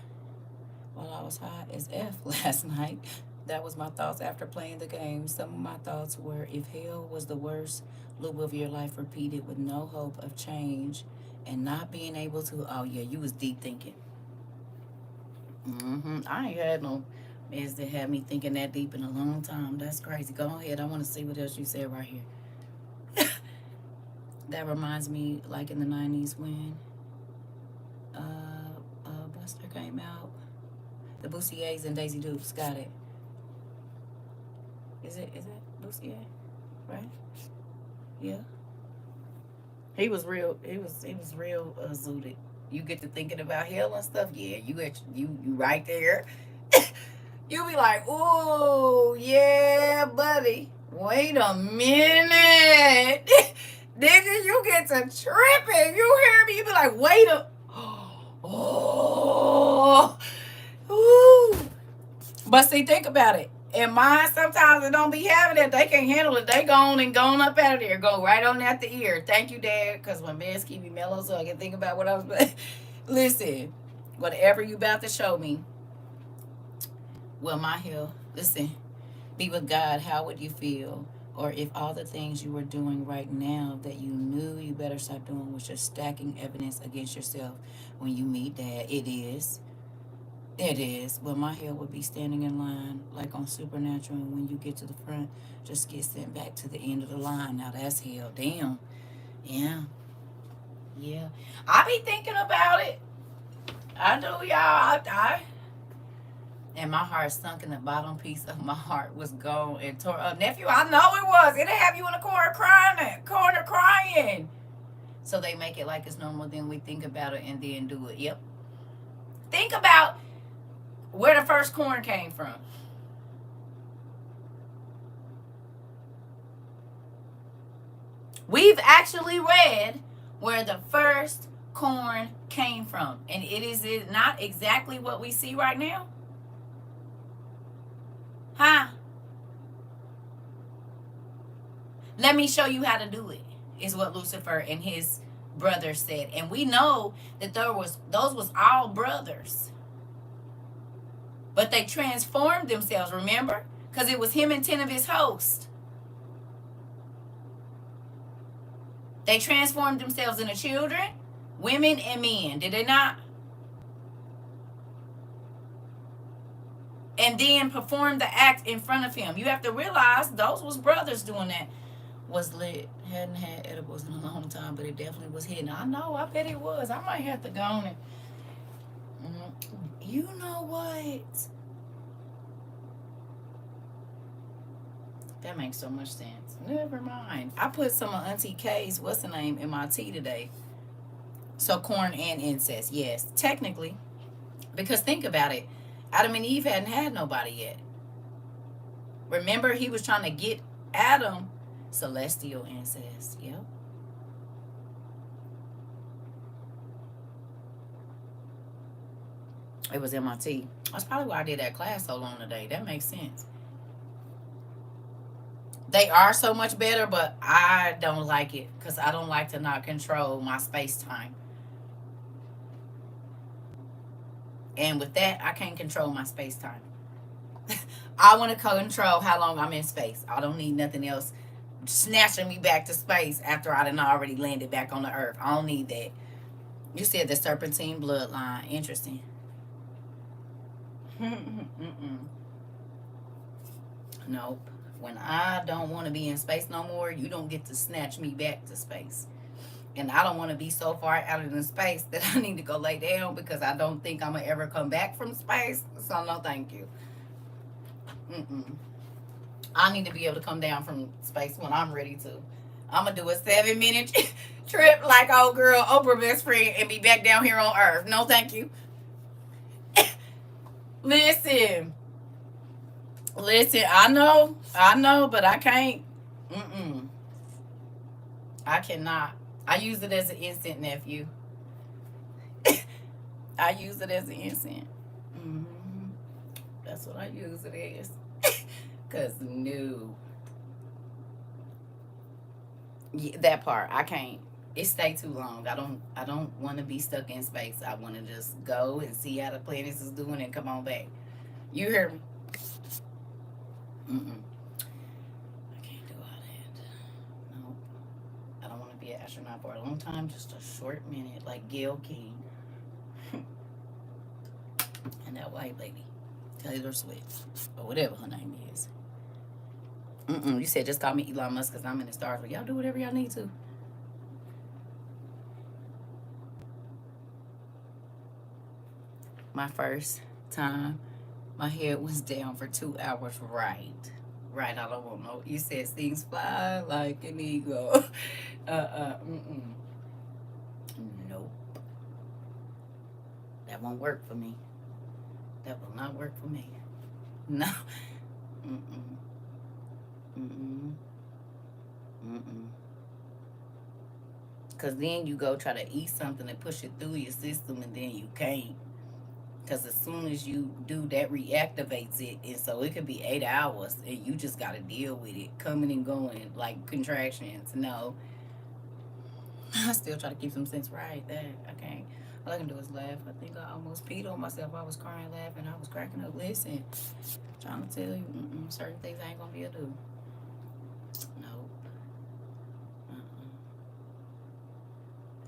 as F last night, that was my thoughts after playing the game. Some of my thoughts were, if hell was the worst loop of your life repeated with no hope of change and not being able to, oh yeah, you was deep thinking. I ain't had no mess that had me thinking that deep in a long time. That's crazy. Go ahead. I want to see what else you said right here. That reminds me, like in the 90s when Buster came out. The Boosiers and Daisy Dukes got it. Is it Boosier? Right? Yeah. He was real zooted. You get to thinking about hell and stuff, yeah, you right there. You be like, oh yeah, buddy. Wait a minute. Nigga, you get to tripping. You hear me? You be like, wait a oh. Ooh. But see, think about it. And mine, sometimes it don't be having it. They can't handle it. They gone up out of there. Go right on at the ear. Thank you, Dad, because my meds keep me mellow so I can think about what I was. Listen, whatever you about to show me, well, my hell, listen, be with God. How would you feel? Or if all the things you were doing right now that you knew you better stop doing was just stacking evidence against yourself when you meet Dad? It is. It is, but my hair would be standing in line like on Supernatural, and when you get to the front, just get sent back to the end of the line. Now that's hell. Damn. Yeah. Yeah. I be thinking about it. I do, y'all. And my heart sunk in the bottom piece of my heart was gone and tore up. Nephew, I know it was. It'll have you in the corner crying. So they make it like it's normal, then we think about it and then do it. Yep. Think about where the first corn came from. We've actually read where the first corn came from. And it is not exactly what we see right now? Huh? Let me show you how to do it, is what Lucifer and his brothers said. And we know that those was all brothers. But they transformed themselves, remember? Because it was him and 10 of his hosts. They transformed themselves into children, women, and men. Did they not? And then performed the act in front of him. You have to realize those was brothers doing that. Was lit. Hadn't had edibles in a long time, but it definitely was hitting. I know, I bet it was. I might have to go on it. You know what? That makes so much sense. Never mind. I put some of Auntie K's, what's the name, in my tea today. So corn and incest, yes. Technically. Because think about it. Adam and Eve hadn't had nobody yet. Remember, he was trying to get Adam celestial incest. Yep. It was in my tea. That's probably why I did that class so long today. That makes sense. They are so much better, but I don't like it because I don't like to not control my space-time. And with that, I can't control my space-time. I want to control how long I'm in space. I don't need nothing else snatching me back to space after I done already landed back on the earth. I don't need that. You said the serpentine bloodline. Interesting. Nope. When I don't want to be in space no more, you don't get to snatch me back to space. And I don't want to be so far out of the space that I need to go lay down because I don't think I'm going to ever come back from space. So no thank you. I need to be able to come down from space when I'm ready to. I'm going to do a 7-minute trip like old girl Oprah best friend and be back down here on Earth. No thank you. Listen, I know, but I can't. I cannot. I use it as an instant, nephew. I use it as an instant. That's what I use it as. Cause no, yeah, that part I can't. It stay too long. I don't want to be stuck in space. I want to just go and see how the planets is doing and come on back. You hear me? I can't do all that. Nope. I don't want to be an astronaut for a long time. Just a short minute, like Gail King and that white lady, Taylor Swift, or whatever her name is. You said just call me Elon Musk because I'm in the stars. But y'all do whatever y'all need to. My first time, my head was down for 2 hours. Right. I don't want no. You said things fly like an eagle. Nope. That won't work for me. That will not work for me. No. Because then you go try to eat something and push it through your system and then you can't. Because as soon as you do, that reactivates it. And so it could be 8 hours and you just got to deal with it coming and going like contractions. No. I still try to keep some sense right there. I can't. All I can do is laugh. I think I almost peed on myself. I was crying, laughing. I was cracking up. Listen, trying to tell you certain things I ain't going to be able to do. Nope.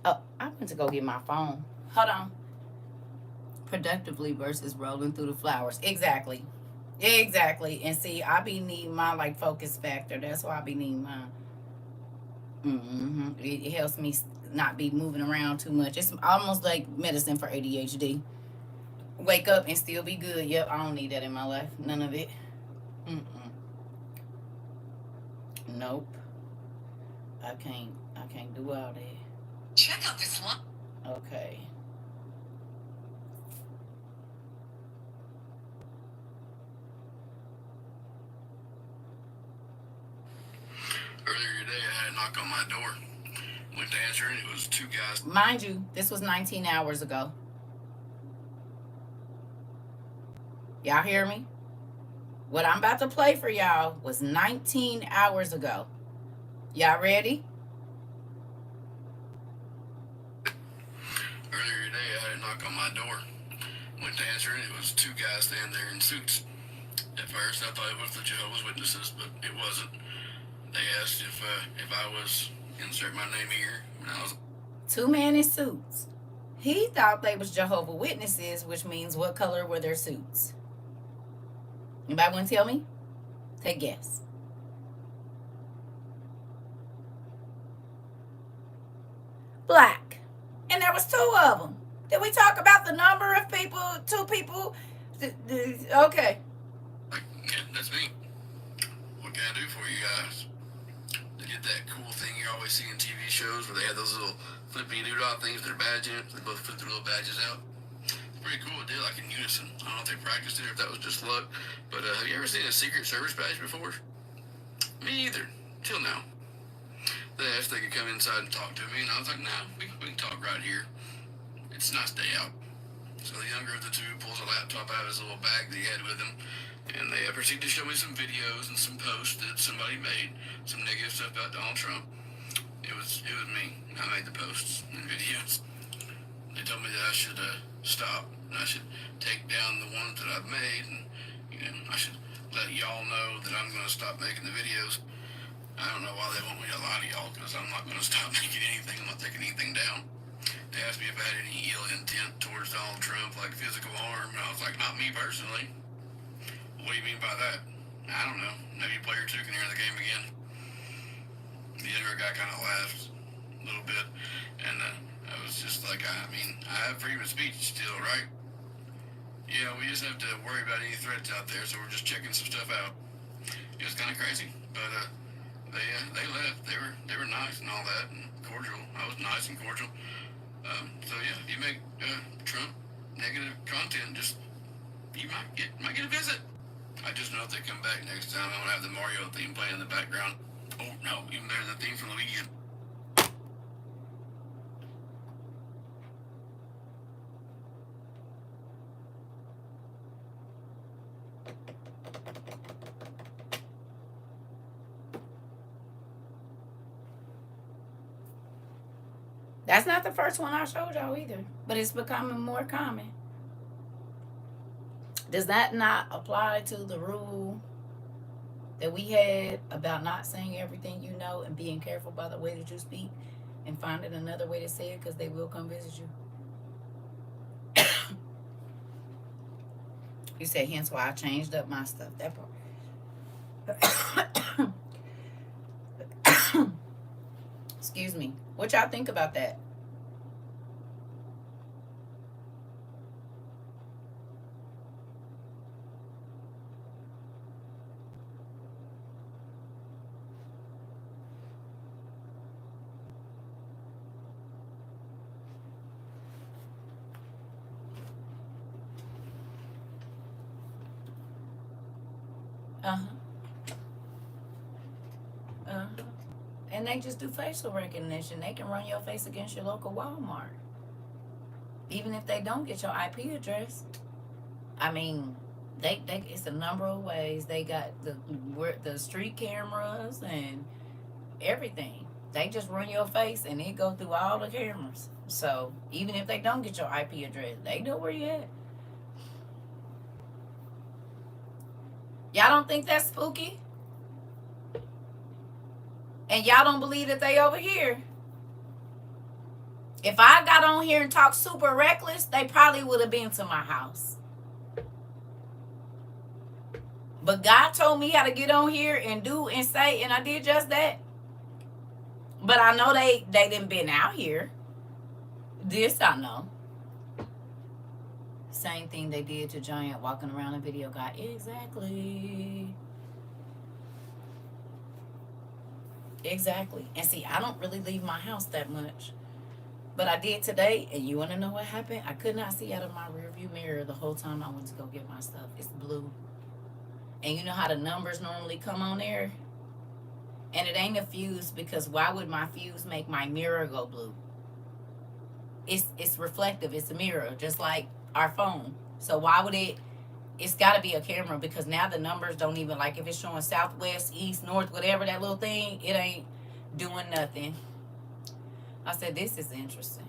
Oh, I went to go get my phone. Hold on. Productively versus rolling through the flowers. Exactly. And see, I be needing my like focus factor. That's why I be needing mine. It helps me not be moving around too much. It's almost like medicine for ADHD. Wake up and still be good. Yep, I don't need that in my life. None of it. Nope. I can't do all that. Check out this one. Okay. Earlier today, I had a knock on my door. Went to answer it. It was 2 guys. Mind you, this was 19 hours ago. Y'all hear me? What I'm about to play for y'all was 19 hours ago. Y'all ready? Earlier today, I had a knock on my door. Went to answer it. It was two guys standing there in suits. At first, I thought it was the Jehovah's Witnesses, but it wasn't. They asked if I was insert my name here, and I was. Two men in suits. He thought they was Jehovah Witnesses, which means what color were their suits? Anybody want to tell me? Take a guess. Black. And there was two of them. Did we talk about the number of people? Two people? Okay. Like, yeah, that's me. What can I do for you guys? They did that cool thing you always see in TV shows where they have those little flippy doodle things with their badge in it. They both flip their little badges out. Pretty cool. It did like in unison. I don't know if they practiced it or if that was just luck. But have you ever seen a Secret Service badge before? Me either. Till now. They asked if they could come inside and talk to me, and I was like, no, we can talk right here. It's a nice day out. So the younger of the two pulls a laptop out of his little bag that he had with him, and they proceed to show me some videos and some posts that somebody made, some negative stuff about Donald Trump. It was me. I made the posts and videos. They told me that I should stop, and I should take down the ones that I've made, and I should let y'all know that I'm going to stop making the videos. I don't know why they want me to lie to y'all, because I'm not going to stop making anything. I'm not taking anything down. They asked me if I had any ill intent towards Donald Trump, like physical harm, and I was like, not me personally. What do you mean by that? I don't know. Maybe a player two can enter the game again. The younger guy kind of laughed a little bit, and I was just like, I have freedom of speech still, right? Yeah, we just have to worry about any threats out there, so we're just checking some stuff out. It was kind of crazy, but they left. They were nice and all that, and cordial. I was nice and cordial. So yeah, if you make Trump negative content, just you might get a visit. I just know if they come back next time, I'm gonna have the Mario theme playing in the background. Oh no, even better than the theme from Luigi. That's not the first one I showed y'all either, but it's becoming more common. Does that not apply to the rule that we had about not saying everything you know and being careful by the way that you speak and finding another way to say it because they will come visit you? You said, hence why I changed up my stuff. That part. Excuse me. What y'all think about that? Uh-huh. Uh-huh. And they just do facial recognition. They can run your face against your local Walmart. Even if they don't get your IP address. I mean, they it's a number of ways. They got the street cameras and everything. They just run your face and it go through all the cameras. So even if they don't get your IP address, they know where you at. Y'all don't think that's spooky? And y'all don't believe that they over here? If I got on here and talked super reckless, they probably would have been to my house. But God told me how to get on here and do and say, and I did just that. But I know they didn't been out here. This I know. Same thing they did to Giant walking around in video guy. Exactly. Exactly. And see, I don't really leave my house that much. But I did today, and you want to know what happened? I could not see out of my rearview mirror the whole time I went to go get my stuff. It's blue. And you know how the numbers normally come on there? And it ain't a fuse, because why would my fuse make my mirror go blue? It's reflective. It's a mirror, just like our phone. So why would it? It's got to be a camera, because now the numbers don't even, like if it's showing southwest, east, north, whatever, that little thing, it ain't. doing nothing. I said, this is interesting.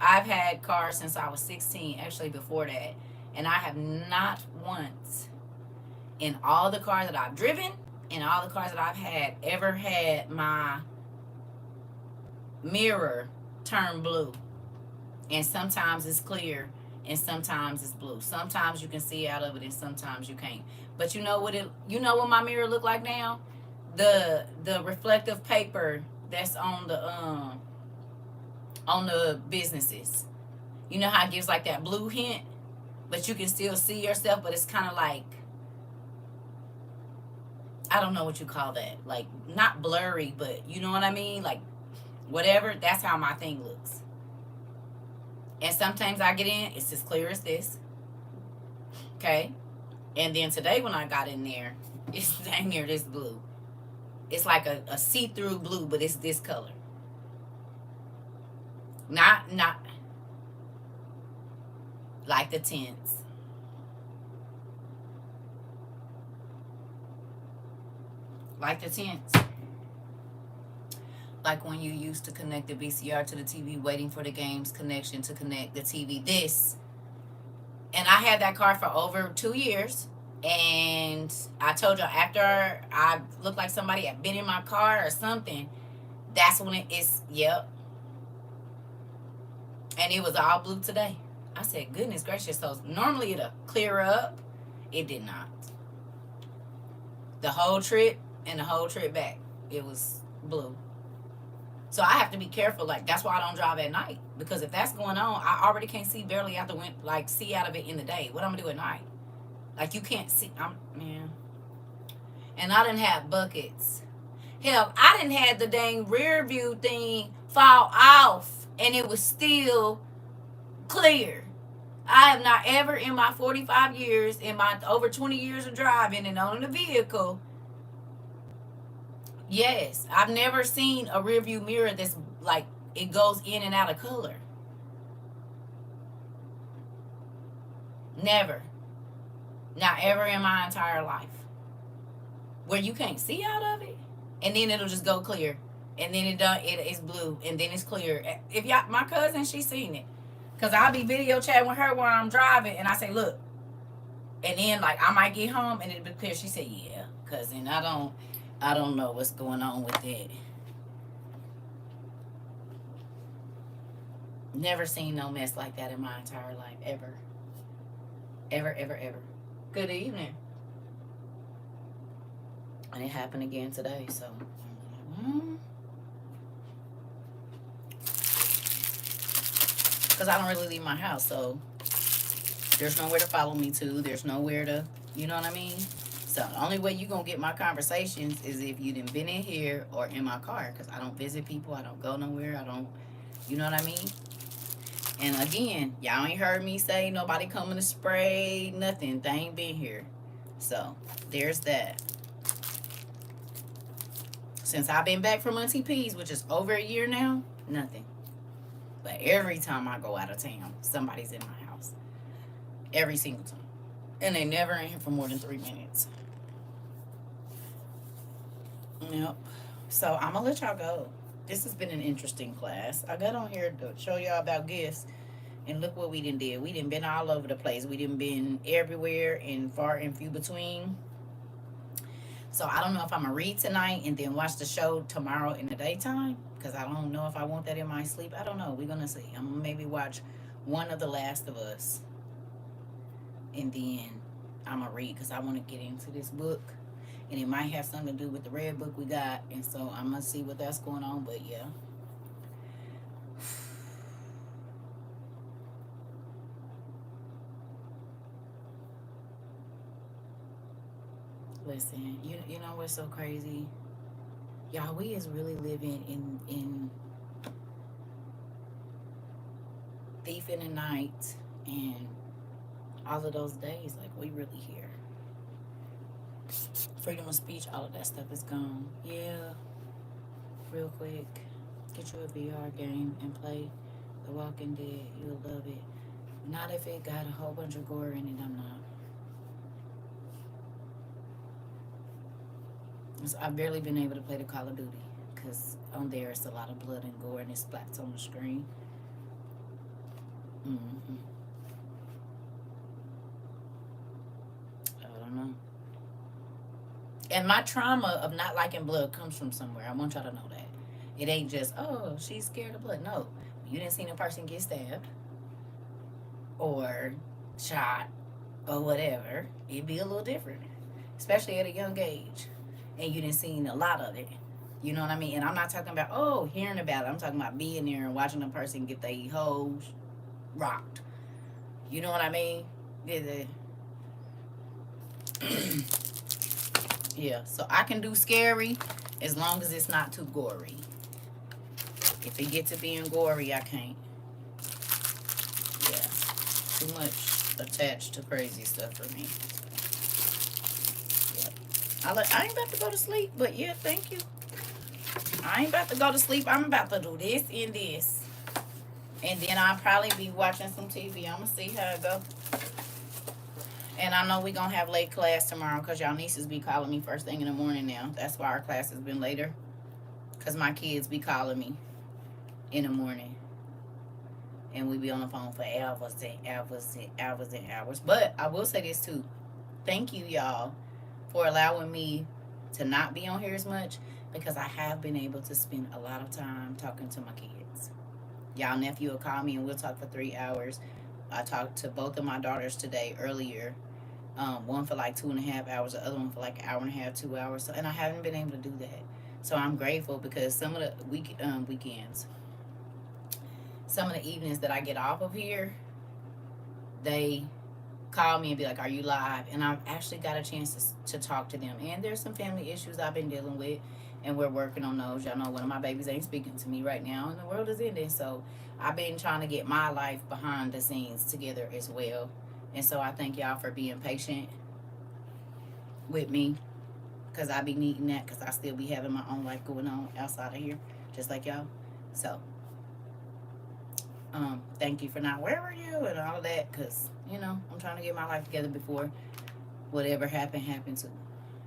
I've had cars since I was 16, actually before that, and I have not once in all the cars that I've driven, in all the cars that I've had, ever had my mirror turn blue. And sometimes it's clear and sometimes it's blue. Sometimes you can see out of it and sometimes you can't. But you know what my mirror look like now? The reflective paper that's on the businesses. You know how it gives like that blue hint, but you can still see yourself, but it's kind of like, I don't know what you call that. Like, not blurry, but you know what I mean? Like, whatever. That's how my thing looks. And sometimes I get in, it's as clear as this. Okay? And then today when I got in there, it's dang near this blue. It's like a see-through blue, but it's this color. Not like the tints. Like the tints. Like when you used to connect the VCR to the TV, waiting for the game's connection to connect the TV. This. And I had that car for over 2 years. And I told you, after I looked like somebody had been in my car or something, that's when it is, yep. And it was all blue today. I said, goodness gracious. So normally it'll clear up. It did not. The whole trip and the whole trip back, it was blue. So I have to be careful. Like, that's why I don't drive at night. Because if that's going on, I already can't see barely out the window, like see out of it in the day. What I'm gonna do at night? Like, you can't see. Man. And I didn't have buckets. Hell, I didn't have the dang rear view thing fall off, and it was still clear. I have not ever in my 45 years, in my over 20 years of driving and owning a vehicle, yes, I've never seen a rear view mirror that's like it goes in and out of color. Never. Not ever in my entire life. Where you can't see out of it, and then it'll just go clear, and then it's blue, and then it's clear. If y'all, my cousin, she's seen it, cause I'll be video chatting with her while I'm driving, and I say, look, and then like I might get home and it'll be clear. She said, yeah, cousin, I don't know what's going on with it. Never seen no mess like that in my entire life, ever, ever, ever, ever. Good evening. And it happened again today, so. Because I don't really leave my house, so there's nowhere to follow me to. There's nowhere to, you know what I mean? So the only way you going to get my conversations is if you done been in here or in my car, because I don't visit people. I don't go nowhere. I don't, you know what I mean? And again, y'all ain't heard me say nobody coming to spray, nothing. They ain't been here. So there's that. Since I've been back from Auntie P's, which is over a year now, nothing. But every time I go out of town, somebody's in my house. Every single time. And they never in here for more than 3 minutes. Yep. So I'm going to let y'all go. This has been an interesting class. I got on here to show y'all about gifts. And look what we done did. We done been all over the place. We done been everywhere and far and few between. So I don't know if I'm going to read tonight and then watch the show tomorrow in the daytime. Because I don't know if I want that in my sleep. I don't know. We're going to see. I'm going to maybe watch one of The Last of Us. And then I'm going to read because I want to get into this book. And it might have something to do with the red book we got. And so I'm going to see what that's going on. But yeah. Listen, you know what's so crazy? Y'all, we is really living in Thief in the Night and all of those days. Like, we really here. Freedom of speech, all of that stuff is gone. Yeah. Real quick. Get you a VR game and play The Walking Dead. You'll love it. Not if it got a whole bunch of gore in it. I'm not. So I've barely been able to play the Call of Duty because on there it's a lot of blood and gore and it splats on the screen. hmm I don't know. And my trauma of not liking blood comes from somewhere. I want y'all to know that. It ain't just, oh, she's scared of blood. No. You didn't see a person get stabbed or shot or whatever. It'd be a little different. Especially at a young age. And you didn't see a lot of it. You know what I mean? And I'm not talking about, oh, hearing about it. I'm talking about being there and watching a person get their hose rocked. You know what I mean? Yeah, so I can do scary as long as it's not too gory. If it gets to being gory, I can't. Yeah, too much attached to crazy stuff for me. Yeah, I ain't about to go to sleep, but yeah, thank you. I ain't about to go to sleep. I'm about to do this and this. And then I'll probably be watching some TV. I'm going to see how it go. And I know we going to have late class tomorrow because y'all nieces be calling me first thing in the morning now. That's why our class has been later. Because my kids be calling me in the morning. And we be on the phone for hours and hours and hours and hours. But I will say this too. Thank you, y'all, for allowing me to not be on here as much because I have been able to spend a lot of time talking to my kids. Y'all nephew will call me and we'll talk for 3 hours. I talked to both of my daughters today earlier. One for like 2.5 hours, the other one for like an hour and a half, 2 hours. So, and I haven't been able to do that. So I'm grateful because some of the weekends, some of the evenings that I get off of here, they call me and be like, "Are you live?" And I've actually got a chance to talk to them. And there's some family issues I've been dealing with, and we're working on those. Y'all know one of my babies ain't speaking to me right now, and the world is ending. So I've been trying to get my life behind the scenes together as well. And so I thank y'all for being patient with me because I be needing that because I still be having my own life going on outside of here, just like y'all. So thank you for not, where were you and all of that, because I'm trying to get my life together before whatever happened to,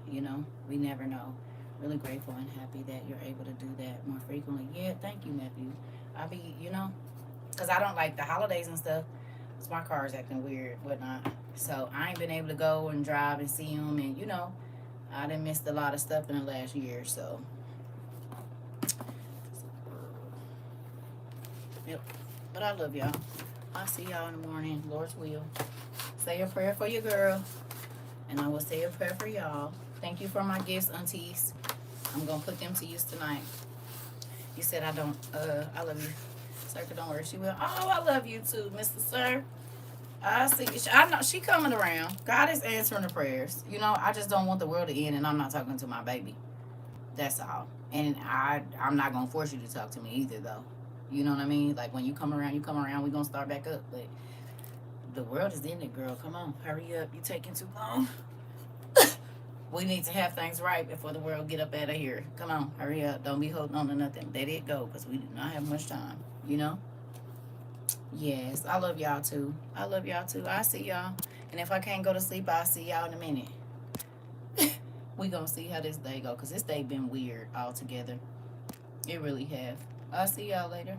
we never know. Really grateful and happy that you're able to do that more frequently. Yeah, thank you, nephew. I be, because I don't like the holidays and stuff, because my car is acting weird, whatnot. So I ain't been able to go and drive and see them, and I done missed a lot of stuff in the last year. So yep. But I love y'all. I'll see y'all in the morning, Lord's will. Say a prayer for your girl, and I will say a prayer for y'all. Thank you for my gifts, aunties. I'm going to put them to use tonight. You said I don't, I love you. CERCA, don't worry, she will. Oh, I love you too, Mr. Sir. I see. I know she coming around. God is answering the prayers. I just don't want the world to end, and I'm not talking to my baby. That's all. And I'm not going to force you to talk to me either, though. You know what I mean? Like, when you come around, we're going to start back up. But the world is ending, girl. Come on. Hurry up. You're taking too long. We need to have things right before the world get up out of here. Come on. Hurry up. Don't be holding on to nothing. Let it go because we do not have much time. Yes. I love y'all, too. I love y'all, too. I see y'all. And if I can't go to sleep, I'll see y'all in a minute. We going to see how this day go because this day been weird altogether. It really have. I'll see y'all later.